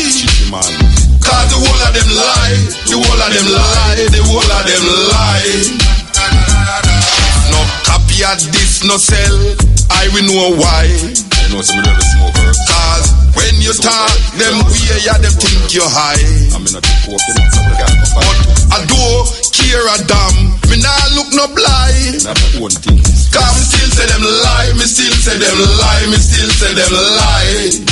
Cause the whole of them lie. The whole of them lie. The whole of them lie. No copy at this, no sell. I will know why. I know some of the smoker. Cause when you talk, them weird, yeah, them think you're high. But I don't care a damn. Me nah look no blind. Cause me still say them lie. Me still say them lie. Me still say them lie.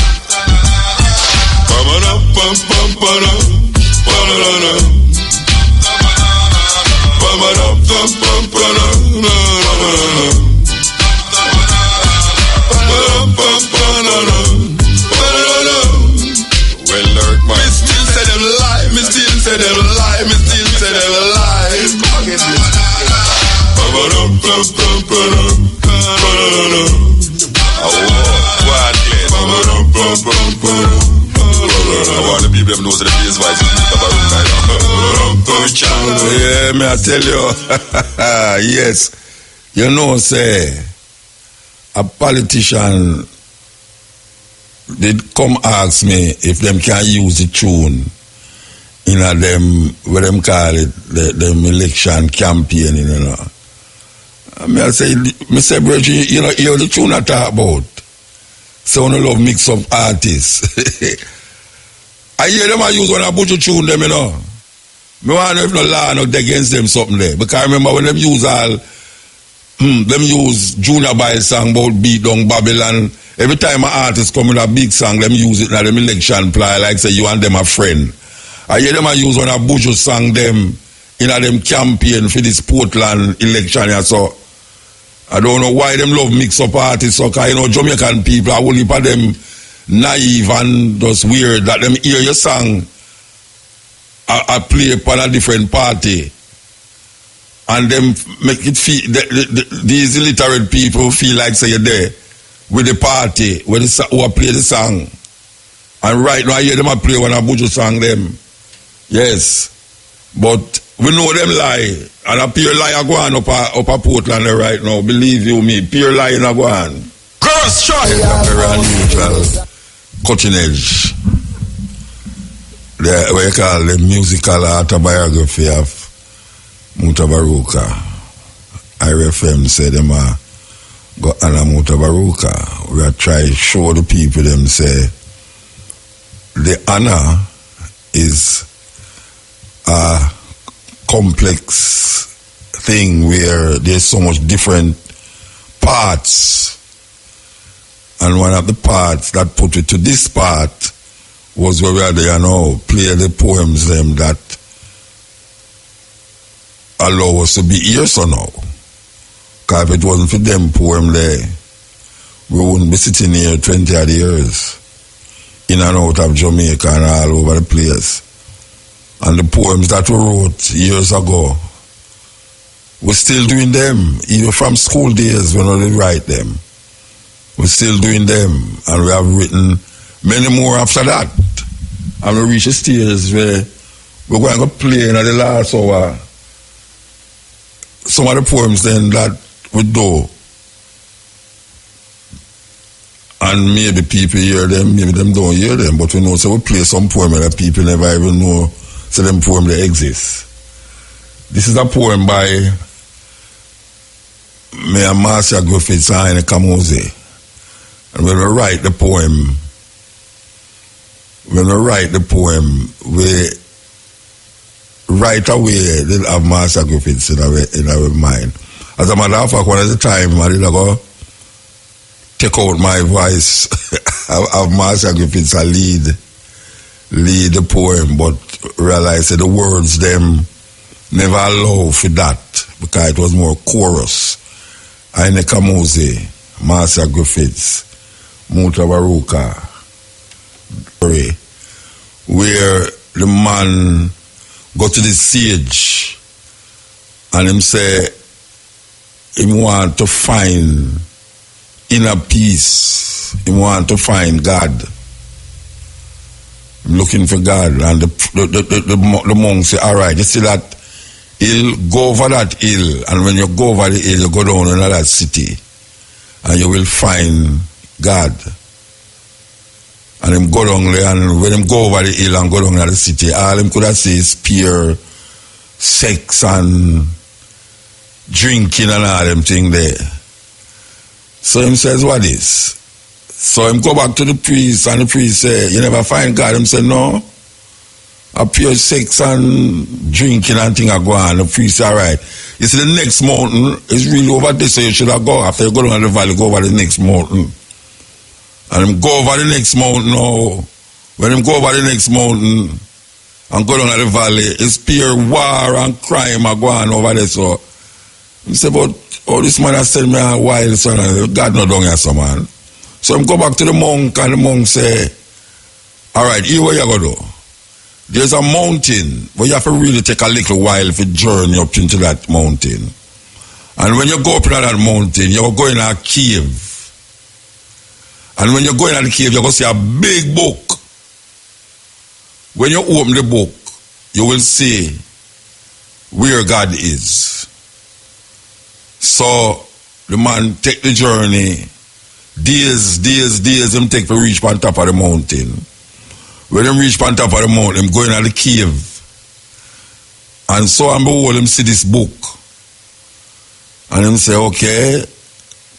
Well, Lord, man. Me still say them lie. Me still say them lie. Me still say them lie. I want the people that knows the bass voice is Mutabaruka. Yeah, me I tell you. Yes. You know, say, a politician did come ask me if them can use the tune in a them, what them call it, them election campaign, you know. I say, Bridget, you know, hear the tune I talk about. So I don't love mix up artists. I hear them I use when I put the tune them, you know. Me want to know if no law not against them something there. Because I remember when them use all, them use Junior Boy song about beat down Babylon. Every time an artist come with a big song, them use it in them election play, like say you and them a friend. I hear them I use when a Buju song them in a them campaign for this Portland election. So I don't know why them love mix up artists. So, cause you know Jamaican people are only for them naive and just weird that them hear your song I play upon a different party and them make it feel these illiterate people feel like say you're there with the party where who play the song, and right now I hear them I play when I Buju song them. Yes, but we know them lie, and a pure lie are going up a Portland right now. Believe you me, pure lie are going. Girls, try. Very unusual, cutting edge. What you call the musical autobiography of Mutabaruka. IRFM said them go on Mutabaruka. We are trying to show the people them say the honor is a complex thing where there's so much different parts, and one of the parts that put it to this part was where we are there now, play the poems them that allow us to be here so now. Because if it wasn't for them poem there, we wouldn't be sitting here 20 odd years in and out of Jamaica and all over the place. And the poems that we wrote years ago, we're still doing them, even from school days when we write them. We're still doing them, and we have written many more after that. And we reach a stage where we're going to play in the last hour some of the poems then that we do. And maybe people hear them, maybe them don't hear them, but we know, so we play some poem that people never even know, so them poem they exist. This is a poem by me and Marcia Griffiths and Kamoze. And when we write the poem, we right away did have Marcia Griffiths in our mind. As a matter of fact, one at the time I did go take out my voice of Marcia Griffiths and lead the poem, but realize that the words them never allow for that because it was more chorus. Aine Kamoze, Marcia Griffiths, Mutabaruka, where the man go to the stage and him say he want to find inner peace, he want to find God, looking for God, and the monk say, all right, you see that hill, go over that hill, and when you go over the hill, you go down in another city and you will find God. And him go down there, and when him go over the hill and go down to the city, all him could have say is pure sex and drinking and all them thing there. So him says, what is? So him go back to the priest, and the priest say, you never find God? Him say, no. A pure sex and drinking and thing are go on. The priest say, all right. You see the next mountain is really over there, so you should have go. After you go down the valley, go over the next mountain. And him go over the next mountain now. When him go over the next mountain and go down the valley, it's pure war and crime are going over there. So he say, but this man has said me a while, son, God not down here, so man. So him go back to the monk, and the monk say, all right, here what you go do? There's a mountain, but you have to really take a little while to journey up into that mountain. And when you go up into that mountain, you go in a cave. And when you go in the cave, you're going to see a big book. When you open the book, you will see where God is. So the man take the journey, days him take to reach on top of the mountain. When him reach on top of the mountain, him go in the cave. And so and behold, him see this book. And him say, okay,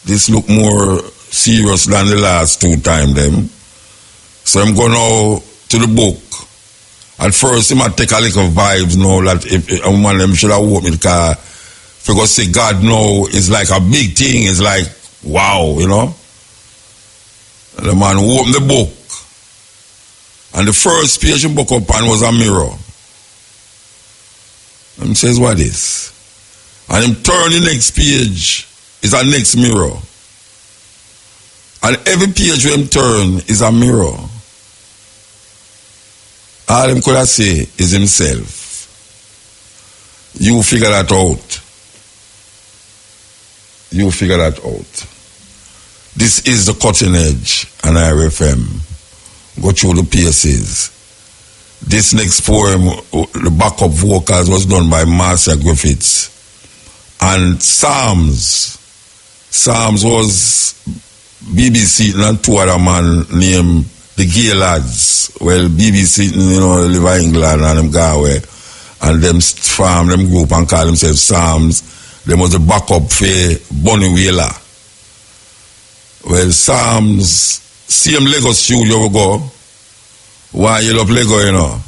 this look more serious than the last two times them. So I'm going now to the book. At first, he might take a little vibes now that if a woman them should have walked me the car. Because say God now is like a big thing. It's like, wow, you know. And the man opened the book. And the first page he book up and was a mirror. And he says, what is? And him turn the next page is a next mirror. And every page where him turn is a mirror. All him could have say is himself. You figure that out. You figure that out. This is the cutting edge on IRFM. Go through the pieces. This next poem, the backup vocals was done by Marcia Griffiths. And Psalms was BBC and two other man named the Gay Lads. Well, BBC, you know, live in England and them go away. And them farm, them group and call themselves Psalms. Them was a backup for Bunny Wheeler. Well, Psalms, same Lego studio we go. Why you love Lego, you know?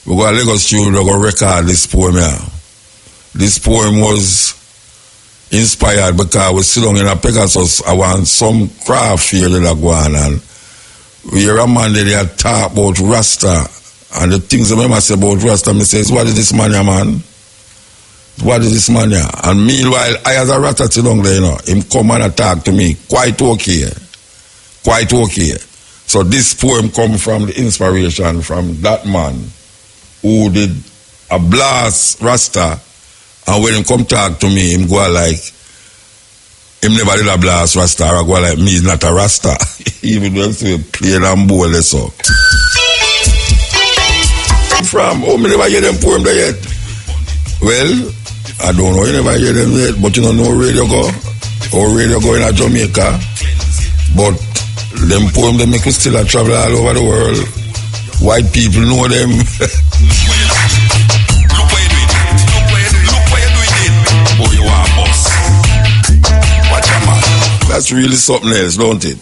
We go to Lego studio, we go record this poem here. This poem was inspired because we sit down in a Pegasus. I want some craft field that go on, and we hear a man that they talk about Rasta, and the things I remember say about Rasta, I says, what is this man here, man? What is this man here? And meanwhile, I as a Rasta sit down there, you know, him come and talk to me, quite okay. So this poem come from the inspiration from that man who did a blast Rasta. And when him come talk to me, him go like, him never did a blast Rasta, or go like, me is not a Rasta. Even though he played and bowl so. From, oh, me never hear them poem there yet. Well, I don't know, you never hear them yet, but you don't know radio go. Or radio go in Jamaica. But them poem, they make you still travel all over the world. White people know them. That's really something else, don't it?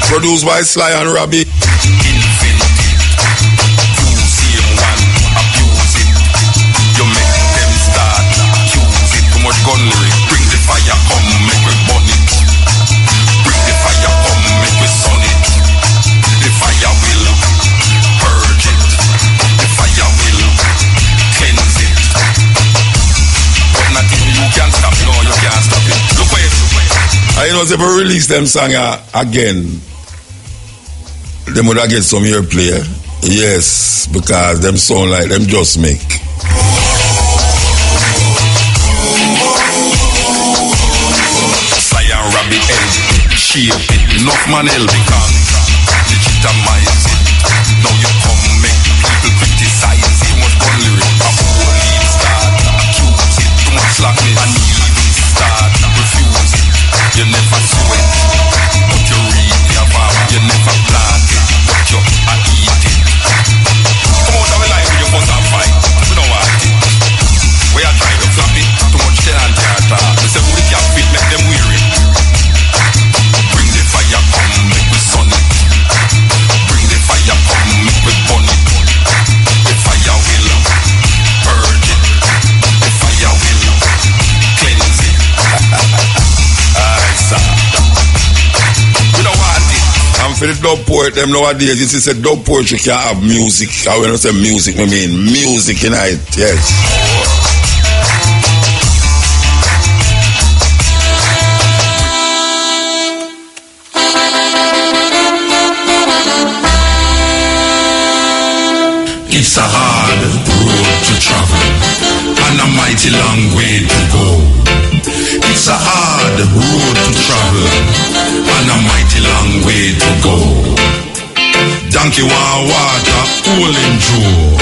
Produced by Sly and Robbie. Gun lyric, bring the fire, come make we burn it. Bring the fire, come make we sun it. The fire will purge it. The fire will cleanse it. But nothing you can't stop it, no, you can't stop it. Look where I know if we release them song again, them would get some airplay. Yes, because them sound like them just make. Shape it, enough man help because legitimize it. Now you come make people criticize it. Too much gun lyric, a whole lead start, accuse it. Too much slackness, and even start, refuse it. You never sweat, but you read your farm. You never plant it, but you eat it. Come out of a line with your fuss and fight. We don't want it. We are trying to flap it. Too much tenant theater. We say we can't fit, make them weary. Fire come, make we sun it. Bring the fire come, make we burn it. The fire will purge it. The fire will cleanse it. We don't want it. And for the dub poet, them nowadays, this is a dub poetry can't have music. I will not say music, I mean music in it, yes. It's a hard road to travel and a mighty long way to go. It's a hard road to travel and a mighty long way to go. Donkey want water, hole him through.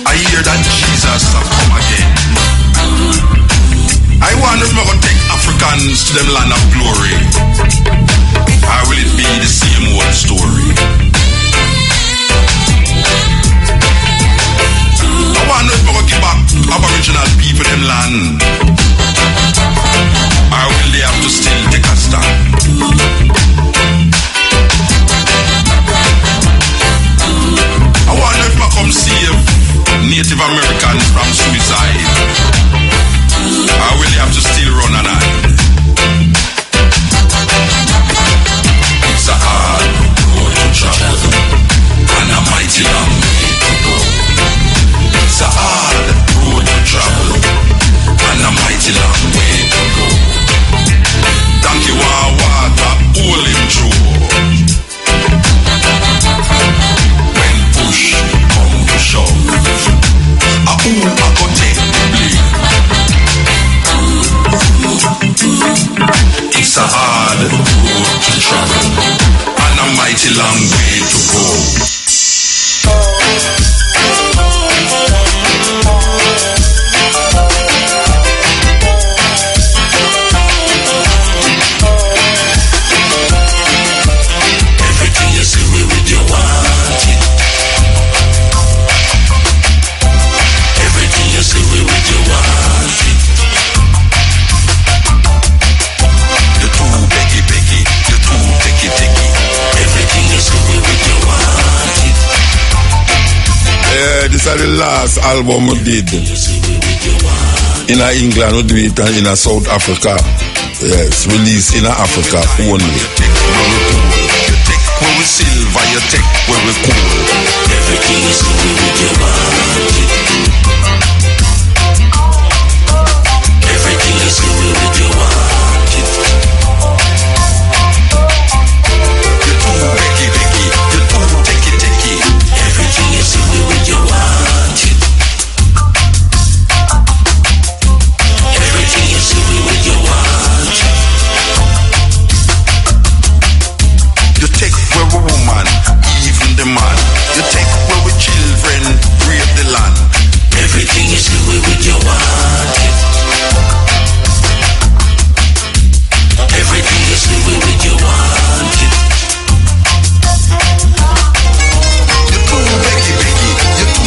I hear that Jesus have come again. I wonder if we're going to take Africans to them land of glory, or will it be the same old story? I wonder if we're going to give back Aboriginal people them land, or will they have to still take a stand? I wonder if I come save Native Americans from suicide, or will they have to still run and hide? It's a hard road to travel and a mighty long way to go. It's a hard road to travel and a mighty long way to go. Donkey want water, hole him through. When push come to shove, a who a go take the blame? It's a hard road to travel and a mighty long way to go. Everything you see with you want it. Everything you see with you want it. You're too becky, you're too techie. Everything you see with you want it. Yeah, this is the last album we did. In England, we do it in South Africa. Yes, released in Africa only. You take where we silver, you take where we gold. Everything you see with you want it. Everything you see with you want it. You're too becky, you're too techie. Everything you see with you want it. Everything you see with you want it. You take where we woman, even the man. You take where we children, rape the land. Everything you see with you want it. Everything you see with you want it. You're too becky, you're too.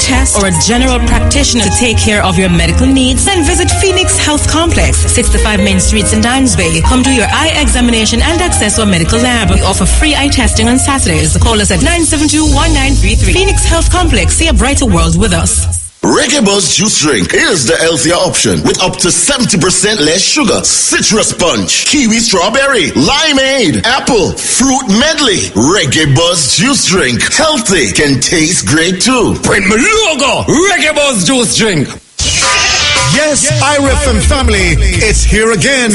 test, or a general practitioner to take care of your medical needs, then visit Phoenix Health Complex, 65 Main Streets in Downs Bay. Come do your eye examination and access our medical lab. We offer free eye testing on Saturdays. Call us at 972-1933. Phoenix Health Complex. See a brighter world with us. Reggae Buzz Juice Drink is the healthier option with up to 70% less sugar, citrus punch, kiwi strawberry, limeade, apple, fruit medley. Reggae Buzz Juice Drink. Healthy, can taste great too. Print my logo, Reggae Buzz Juice Drink. Yes, IRFM family, it's here again.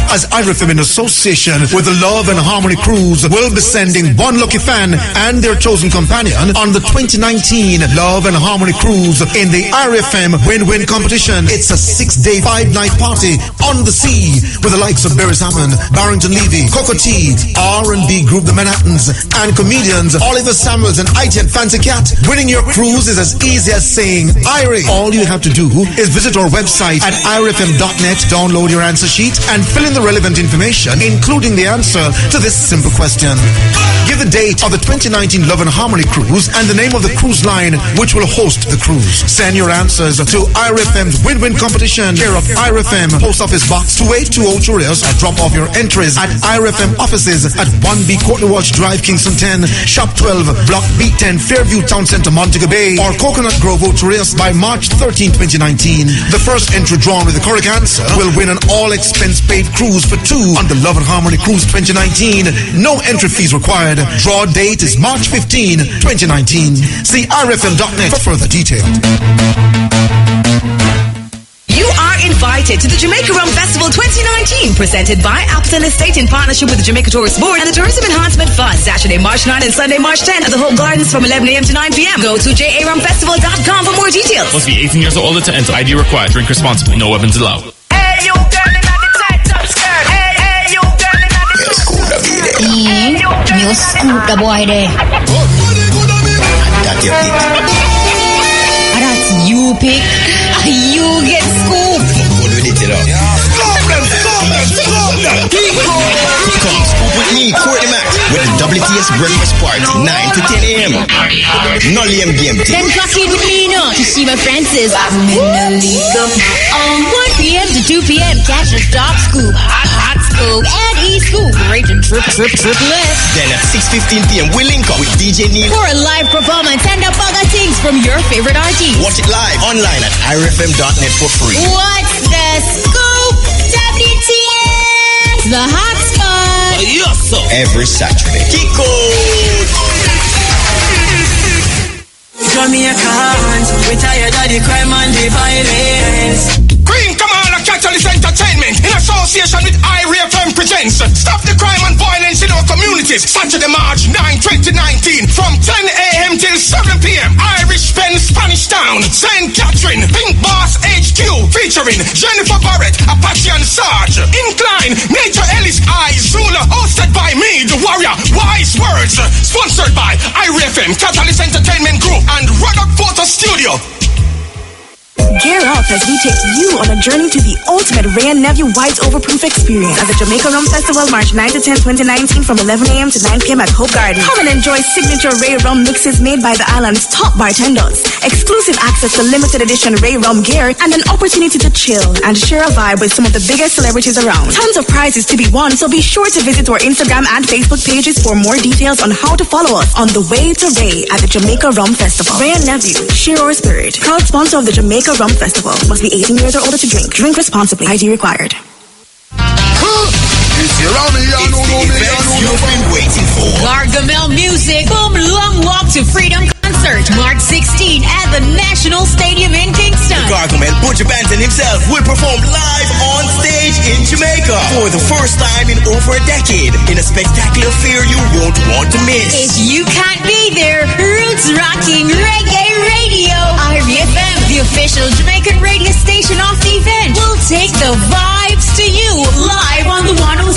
As IRFM in association with the Love and Harmony Cruise will be sending one lucky fan and their chosen companion on the 2019 Love and Harmony Cruise in the IRFM Win-Win competition. It's a 6-day, 5-night party on the sea with the likes of Barry Salmon, Barrington Levy, Coco T, R&B group The Manhattans, and comedians Oliver Samuels and IT and Fancy Cat. Winning your cruise is as easy as saying IRE. All you have to do is visit our website at irfm.net, download your answer sheet, and fill in the relevant information, including the answer to this simple question. Give the date of the 2019 Love and Harmony Cruise and the name of the cruise line which will host the cruise. Send your answers to IRFM's Win-Win competition, care of IRFM, Post Office Box 2820 Tourias, and drop off your entries at IRFM offices at 1B Courtney Walsh Drive, Kingston 10, Shop 12, Block B10, Fairview Town Centre, Montego Bay, or Coconut Grove, Tourias by March 13, 2019. The first entry drawn with the correct answer will win an all-expense paid cruise for two on the Love and Harmony Cruise 2019. No entry fees required. Draw date is March 15, 2019. See irfm.net for further details. You are invited to the Jamaica Rum Festival 2019, presented by Appleton Estate in partnership with the Jamaica Tourist Board and the Tourism Enhancement Fund. Saturday, March 9 and Sunday, March 10 at the Hope Gardens from 11 a.m. to 9 p.m. Go to jarumfestival.com for more details. Must be 18 years old to enter. ID required. Drink responsibly. No weapons allowed. Hey, you girl in the tight top skirt. Hey, you girl in the You scoop the boy there. That's your pick. That's you pick. You get scooped. What do we need to know? Scoop with me, Courtney Mac, with the WTS Breakfast Party, 9 to 10 a.m. No lame game team. Then clock in with me now to see my Francis. On 1 p.m. to 2 p.m. Catch a Stop Scoop, Hot Scoop, and E-Scoop. Great and trip left. Then at 6:15 p.m. we link up with DJ Neil for a live performance and a bag of things from your favorite artists. Watch it live online at irfm.net for free. What's the scoop? WTS, the hot spot. Yes, sir. Every Saturday. Kiko. Jamaicans, we tired of the crime and the violence. Green Commander Catalyst Entertainment in association with IRFM presents Stop the Crime and Violence in Our Communities, Saturday, March 9, 2019 from 10 a.m. till 7 p.m. Irish Pen, Spanish Town, St. Catherine, Pink Boss HQ featuring Jennifer Barrett, Apache and Sarge, Incline, Nature Ellis, I, Zula, hosted by me, the Warrior, Wise Words, sponsored by IRFM, Catalyst Entertainment Group and Roddock Photo Studio. Gear up as we take you on a journey to the ultimate Ray and Nephew White Overproof experience at the Jamaica Rum Festival, March 9 to 10, 2019 from 11 a.m. to 9 p.m. at Hope Garden. Come and enjoy signature Ray rum mixes made by the island's top bartenders, exclusive access to limited edition Ray rum gear, and an opportunity to chill and share a vibe with some of the biggest celebrities around. Tons of prizes to be won, so be sure to visit our Instagram and Facebook pages for more details on how to follow us on the way to Ray at the Jamaica Rum Festival. Ray and Nephew, share our spirit. Proud sponsor of the Jamaica Rum Festival. Must be 18 years or older to drink. Drink responsibly. ID required. You've been waiting for. Gargamel Music, Boom Long Walk to Freedom concert, March 16 at the National Stadium in Kingston. Gargamel Butcher Banton himself will perform live on stage in Jamaica for the first time in over a decade in a spectacular affair you won't want to miss. If you can't be there, Roots Rocking Reggae Radio, IRFM, the official Jamaican radio station of the event, will take the vibes to you live on the 107.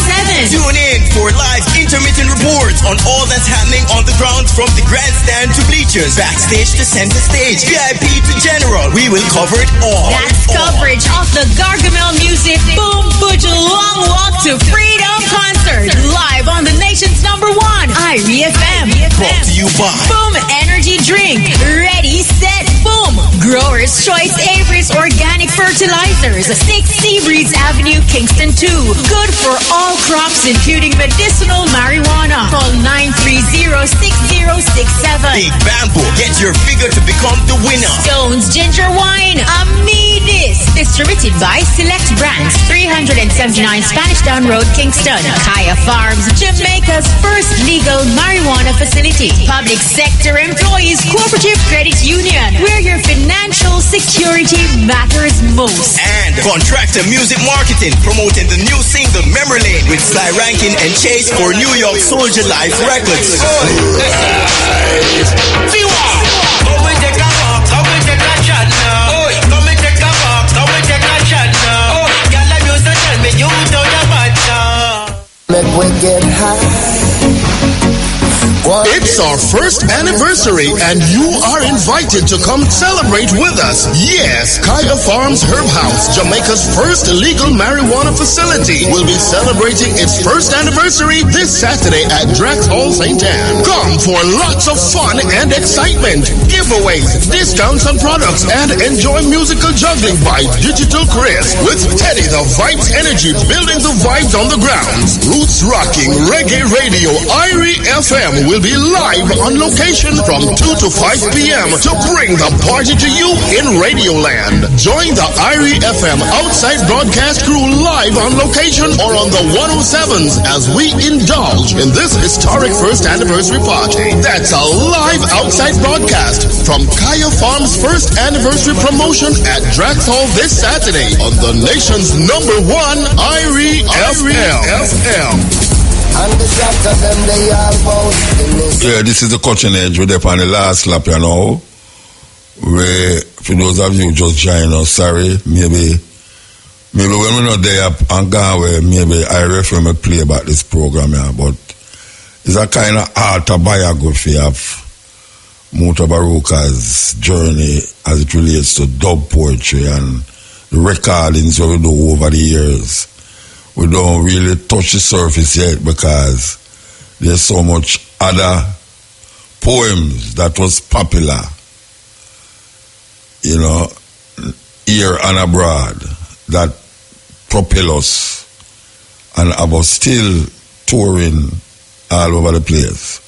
Tune in for live intermittent reports on all that's happening on the grounds from the grandstand to bleachers, backstage to center stage, VIP to general. We will cover it all. That's coverage of the Gargamel Music Boom Butcher Long Walk to Freedom concert live on the nation's #1 IRFM. Brought to you by Boom Energy Drink, ready Growers Choice Avery's Organic Fertilizers, 6 Seabreeze Avenue, Kingston 2. Good for all crops, including medicinal marijuana. Call 930-6067. Big Bamboo, get your figure to become the winner. Stones Ginger Wine, Amidis. Distributed by Select Brands, 379 Spanish Town Road, Kingston. Kaya Farms, Jamaica's first legal marijuana facility. Public sector employees Cooperative Credit Union, where your financial security matters most. And Contractor Music Marketing, promoting the new single Memory Lane with Sly Rankin and Chase for New York Soldier Life Records. Let we get high. It's our first anniversary and you are invited to come celebrate with us. Yes, Kaya Farms Herb House, Jamaica's first legal marijuana facility, will be celebrating its first anniversary this Saturday at Drax Hall St. Anne. Come for lots of fun and excitement, giveaways, discounts on products, and enjoy musical juggling by Digital Chris with Teddy the Vibes Energy building the vibes on the grounds. Roots Rocking Reggae Radio Irie FM will be live on location from 2 to 5 p.m. to bring the party to you in Radioland. Join the Irie FM outside broadcast crew live on location or on the 107s as we indulge in this historic first anniversary party. That's a live outside broadcast from Kaya Farm's first anniversary promotion at Drax Hall this Saturday on the nation's #1 Irie FM. Yeah, this is the Cutting Edge. We're on the last lap, you know. Where, for those of you just join us, sorry, maybe when we're not there and gone where maybe I refer me play about this program here, but it's a kind of autobiography of Mutabaruka's journey as it relates to dub poetry and the recordings that we do over the years. We don't really touch the surface yet because there's so much other poems that was popular, you know, here and abroad that propel us and have us still touring all over the place.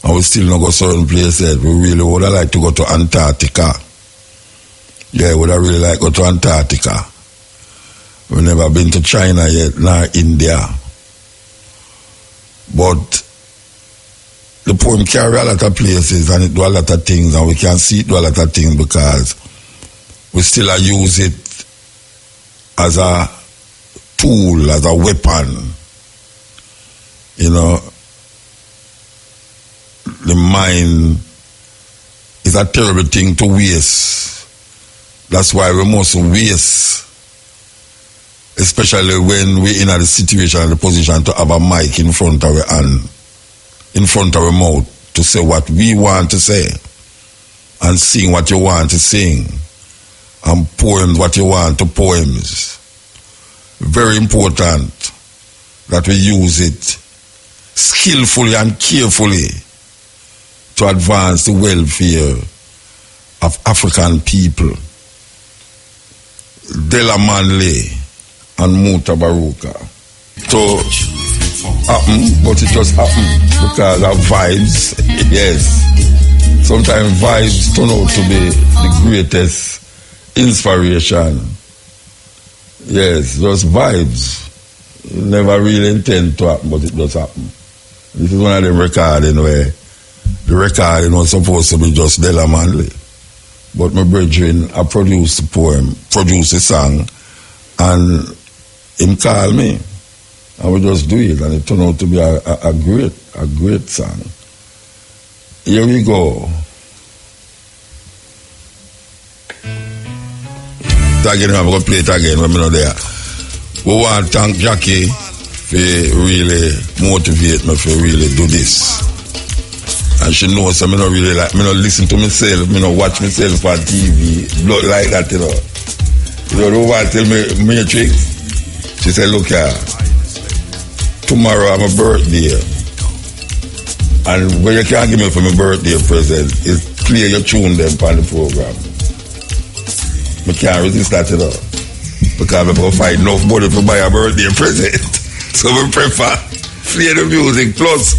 And we still not go certain places. We really would have liked to go to Antarctica. Yeah, would have really liked to go to Antarctica. We've never been to China yet, nor India. But the poem carry a lot of places and it do a lot of things, and we can see it do a lot of things because we still use it as a tool, as a weapon. You know, the mind is a terrible thing to waste. That's why we must waste, especially when we're in a situation and the position to have a mic in front of our hand, in front of our mouth, to say what we want to say and sing what you want to sing and poem what you want to poems. Very important that we use it skillfully and carefully to advance the welfare of African people. Della Manley and Mutabaruka. So happen, but it just happened because of vibes. Yes. Sometimes vibes turn out to be the greatest inspiration. Yes, just vibes. You never really intend to happen, but it does happen. This is one of them recording where the recording was supposed to be just Della Manley. But my brethren, I produced the poem, produced a song, and him called me. And we just do it, and it turned out to be a great song. Here we go. Again, I'm going to play it again when I'm not there. We want to thank Jackie for really motivate me to really do this. And she knows so I don't really like, I don't listen to myself, I don't watch myself on TV, blood like that, you know. You know, the one tell me, Matrix, she said, look here, tomorrow I'm a birthday. And when you can't give me for my birthday present, is clear you tune them on the program. I can't resist that, you know. Because I'm going to find enough money to buy a birthday present. So I prefer play the music. Plus,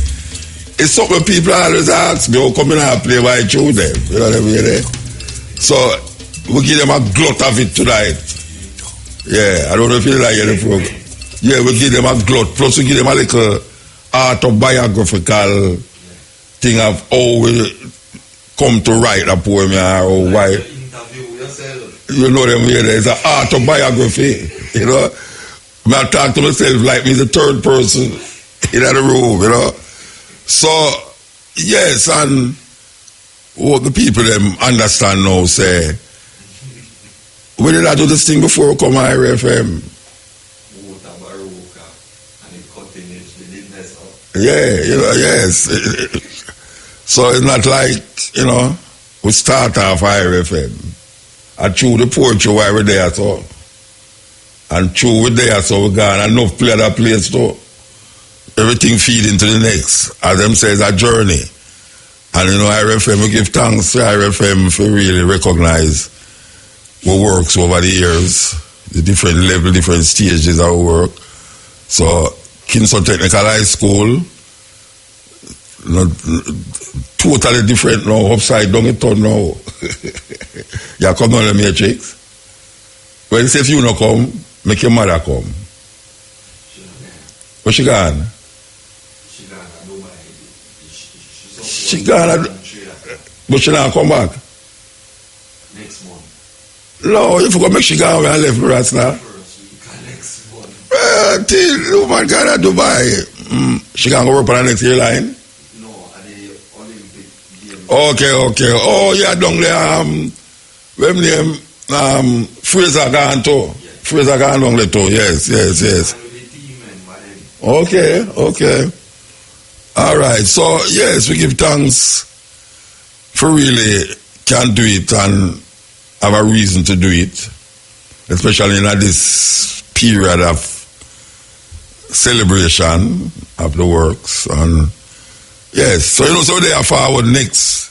it's something people always ask me, how come in and play my tune them? You know what I mean? So, we give them a glut of it tonight. Yeah, I don't know if you like the program. Yeah, we give them a glut. Plus, we give them a little autobiographical thing of how we come to write a poem or why. You know them here, it's an autobiography, you know. I talk to myself like me the third person in the room, you know. So, yes, and what the people them understand now say, we did I do this thing before we come on RFM? Yeah, you know, yes. So it's not like, you know, we start off RFM. I chew the poetry while we're there, so. And chew we're there, so we gone enough play that place, too. Everything feed into the next. As them says, a journey. And, you know, RFM, we give thanks to RFM for really recognize what works over the years, the different level, different stages of work. So, Kingston Technical High School, totally different now, upside down it turn now. You come down the matrix. When say if you no come, make your mother come. Where she gone? She gone, but she not come back. Next month. No, if you go make she gone, we left the rats now. Till the woman gone to Dubai. She gonna go work on the next airline? Okay. Oh, yeah, down there, when name, Fraser gone too. Fraser gone down there too, yes. Okay. All right, so, yes, we give thanks for really can do it and have a reason to do it, especially in this period of celebration of the works. And yes, so you know, so they are forward next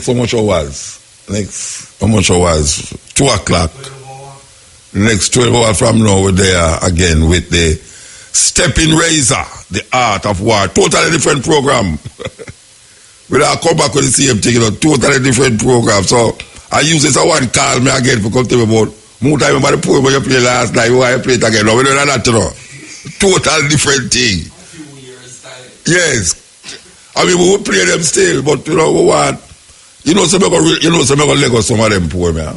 how much hours? Next how much hours? 2 o'clock. Next 12 hours from now, we're there again with the Steppin Razor, the art of war. Totally different program. We'll come back with the same thing, you know, totally different program. So I use this one call me again for come tell me about more time about the poem you played last night, why you play it again. No, we don't know that, you know. Total different thing. Yes. I mean, we will play them still, but you know, we want, you know, some of Lego some of them poem, yeah.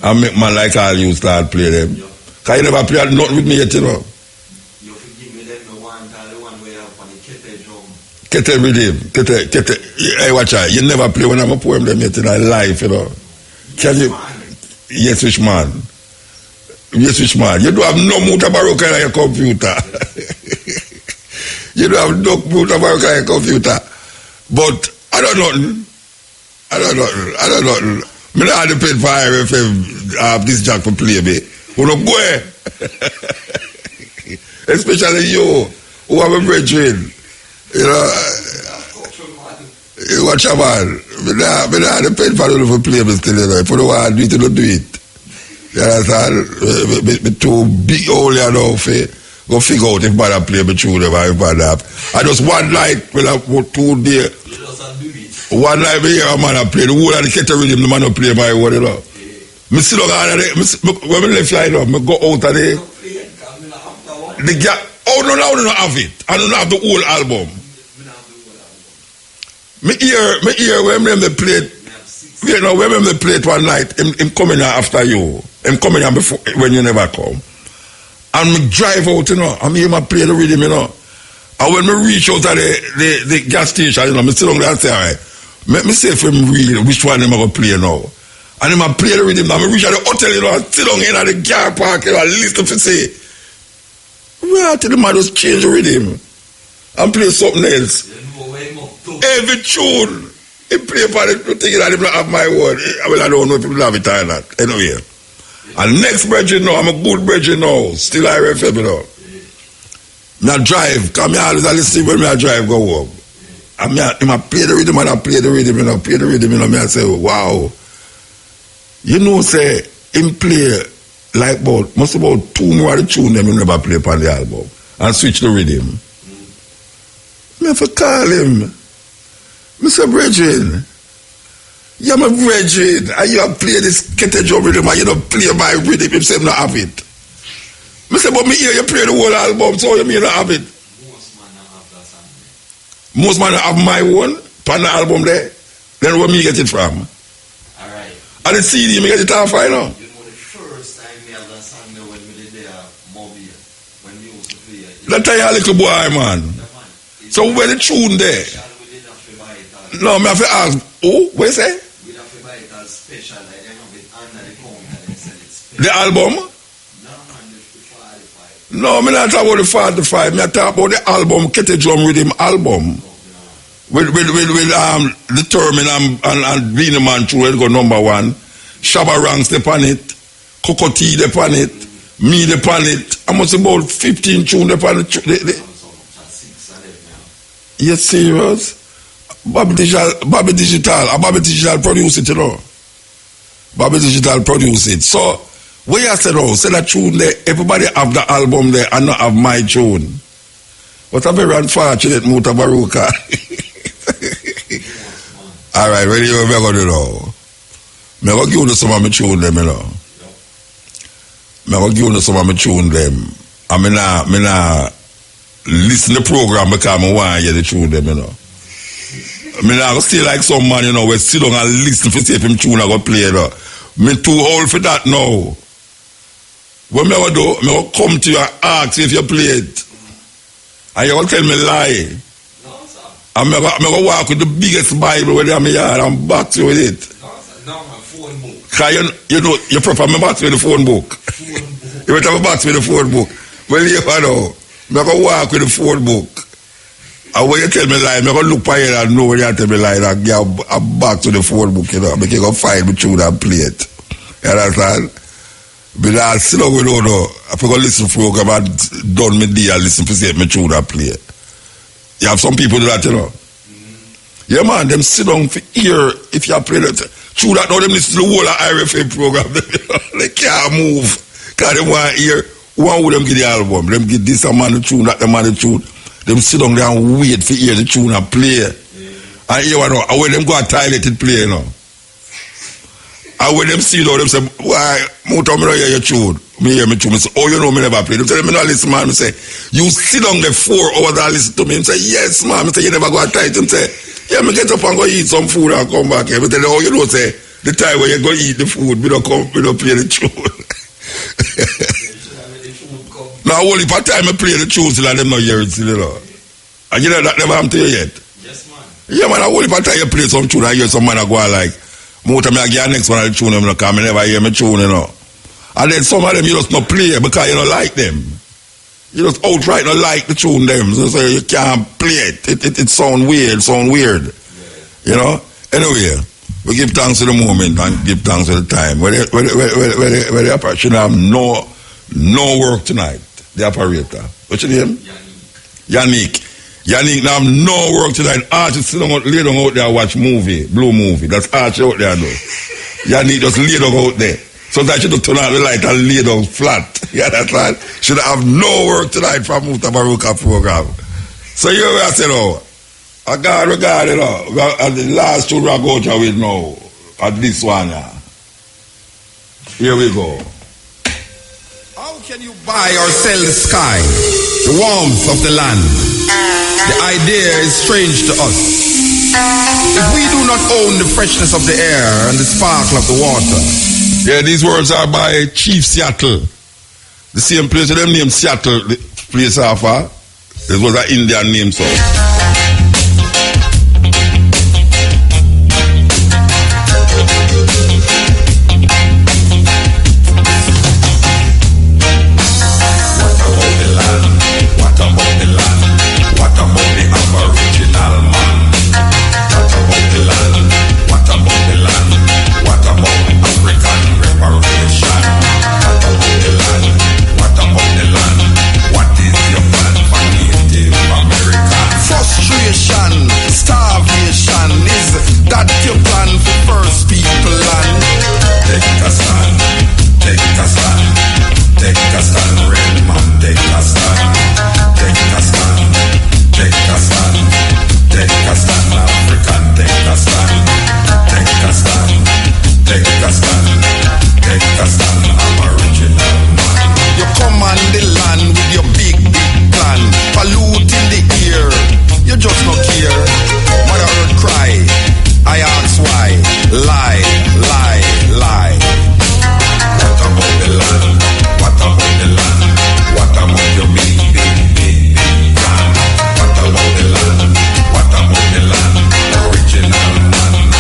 And make man like all you start play them. Because you never play nothing with me yet, you know. You forgive me, let me one way up on the Kete drum. Kete rhythm, Kete. Hey, watch out. You never play when I'm a poem them yet in our life, you know. Can you? Yes, which man? You don't have no Mutabaruka in your computer. You don't have no Mutabaruka in your computer. But I don't know. I don't know. I don't depend for RFM this jack for play me. Who no go. Especially you, who have a brethren. You know, watch a man. I depend for you for play me still, you know. If you don't want to do it, you don't do it. You understand? Me too big hole you know go figure out if man play me through them or if man have. I just one night when I put 2 days. One night me hear a man play the whole of the Kete rhythm, the man play my word, you know. Me sit down on the when me left line up, me go out of the gap. Oh no, I don't have it. I don't have the whole album. Me hear when they played. You know, when they played one night, him coming after you. Him coming before when you never come. And me drive out, you know, and me hear play the rhythm, you know. And when me reach out of the gas station, you know, me sit down there and say, all right, me say for him real which one him I go play now. And him I play the rhythm, and me reach at the hotel, you know, and sit down in at the car park, you know, and listen to say, well, the man just change the rhythm and play something else. Every tune. He play for it, thinking that he don't have my word. Well, I don't know if people have it or not. Anyway. And next brethren now, I'm a good brethren now. Still RFM, you know. I drive, come here, always listen when I drive, go home. And I play the rhythm and I play the rhythm, you know, play the rhythm, you know, I say, wow. You know, say, him play like about 2 more of the tune them he never play upon the album and switch the rhythm. Me have to call him. Mr. Bridget, you're my Bridget, and you have played this kettle drum rhythm and you don't play my rhythm, him say not have it. I say, but me hear you play the whole album, so you mean not have it? Most man have my own on the album there. Then where me get it from? Alright. And the CD, me get it off right now. You know the first time me have that song there when we did there, Mobile, when we used to play it. That time you a little boy, man. So where the tune there? No, me have to ask, what you say? We have to buy it as special, like they have it under the counter, they sell it special. The album? No, man, the 45. No, me not talk about the 45. Me talk about the album, Kettle Drum Rhythm album. With Determine and Beenie Man through it go number 1. Shabba Ranks they on it. Coco T they on it. Me they on it. I must about 15 tunes they on it. You serious? Bobby Digital produce it, you know. Bobby Digital produce it. So, what you said, say that tune there, everybody have the album there and not have my tune. But I'm very unfortunate, Mutabaruka. Alright, ready? I'm going to do now. I'm going to give you some of my tune them, you know. I'm going to give you some of my tune them. I'm not listen to the program because I want to hear the tune them, you know. I mean, I stay like some man, you know, we sit down and listen to see if him tune I go play, you know. Me too old for that now. What me going to do, me going to come to you and ask if you play it. And you going to tell me lie. No, sir. And me going to walk with the biggest Bible with me yard and back to with it. No, sir. No, my phone book. Because you know, you prefer me back to with the phone book. You better have a box with the phone book. Well, you know, me going to walk with the phone book. And when you tell me lie, I'm going to look for you and know when you tell me lie, and get a back to the phone book, you know, make you go find me through and play it. You understand? But I sit down with you, I forgot to listen to the program and done me day and listen to see me through and play. You have some people do that, you know. Mm-hmm. Yeah, man, them sit down for hear if you play that. Through that, now them listen to the whole of IRFA program. They can't move. Because they want to hear, one would them get the album, them get this a man the tune, that the man the tune. Them sit down there and wait for hear the tune and play. And you know, and when them go to toilet and play, you know. And when them see them say, why, Muta, me not hear your tune. Me hear me tune. Me say, oh, you know, me never play. Them say, me not listen, man. Me say, you sit down there 4 hours and listen to me. Me say, yes, man. Me say, you never go to toilet. Me say, yeah, me get up and go eat some food and come back here. Me tell you, oh, you know, say, the time when you go eat the food, me don't come, me don't play the tune. Now, only part time I play the tunes till them not hear it still, you know. And you know that never happened to you yet? Yes, man. Yeah, man, only part time you play some tune and hear some man go like, Mota, me get next one of the tune, you know, because I never hear me tune, you know. And then some of them you just not play because you don't like them. You just outright not like the tune them. So you can't play it. It sound weird, Yeah. You know? Anyway, we give thanks to the moment and give thanks to the time. Where the operation have no work tonight. The operator. What's your name? Yannick now have no work tonight. Archie sit down, lay down out there and watch blue movie. That's Archie out there though. Yannick just lay down out there. Sometimes she just turn out the light and lay down flat. Yeah, that's right. Should have no work tonight from Mutabaruka program. So here I said, I got regard, you know. And the last two I go to with now. At this one, Here we go. How can you buy or sell the sky, the warmth of the land? The idea is strange to us. If we do not own the freshness of the air and the sparkle of the water. Yeah, these words are by Chief Seattle. The same place, them name Seattle, the place of this was an Indian name, so. lie, lie, lie. What about the land? What about the land? What about your big, big, big, big land? What about the land? What about the land? Original man,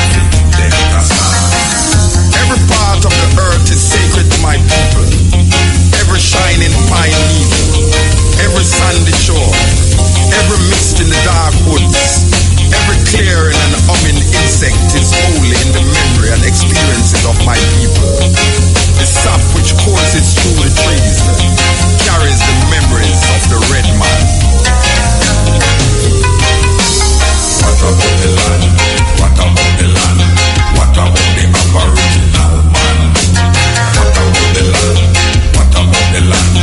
every part of the earth is sacred to my people. Every shining pine needle, every sandy shore, every mist in the dark woods, every clearing and humming insect is holy in the memory and experiences of my people. The sap which courses through the trees carries the memories of the red man. What about the land? What about the land? What about the Aboriginal man? What about the land? What about the land?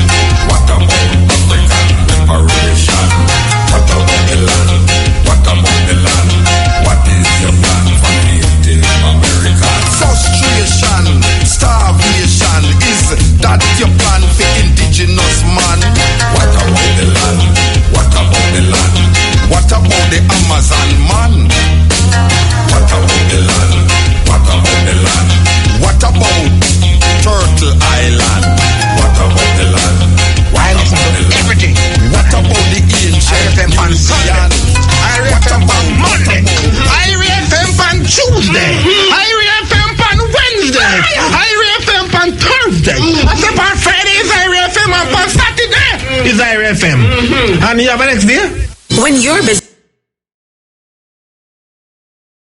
What about African liberation? What about the land? What about the land? What is your plan for Native American? Frustration, starvation, is that your plan for indigenous man? What about the land? What about the land? What about the Amazon man? What about the land? What about the land? What about Turtle Island? What about the land? What about the land? Everything. What about the ancient Nubian? What about Monday? IRFM on Tuesday. IRFM on Wednesday. IRFM on Thursday. I said on Friday is IRFM, and on Saturday is IRFM. And you have an next day? When you're busy.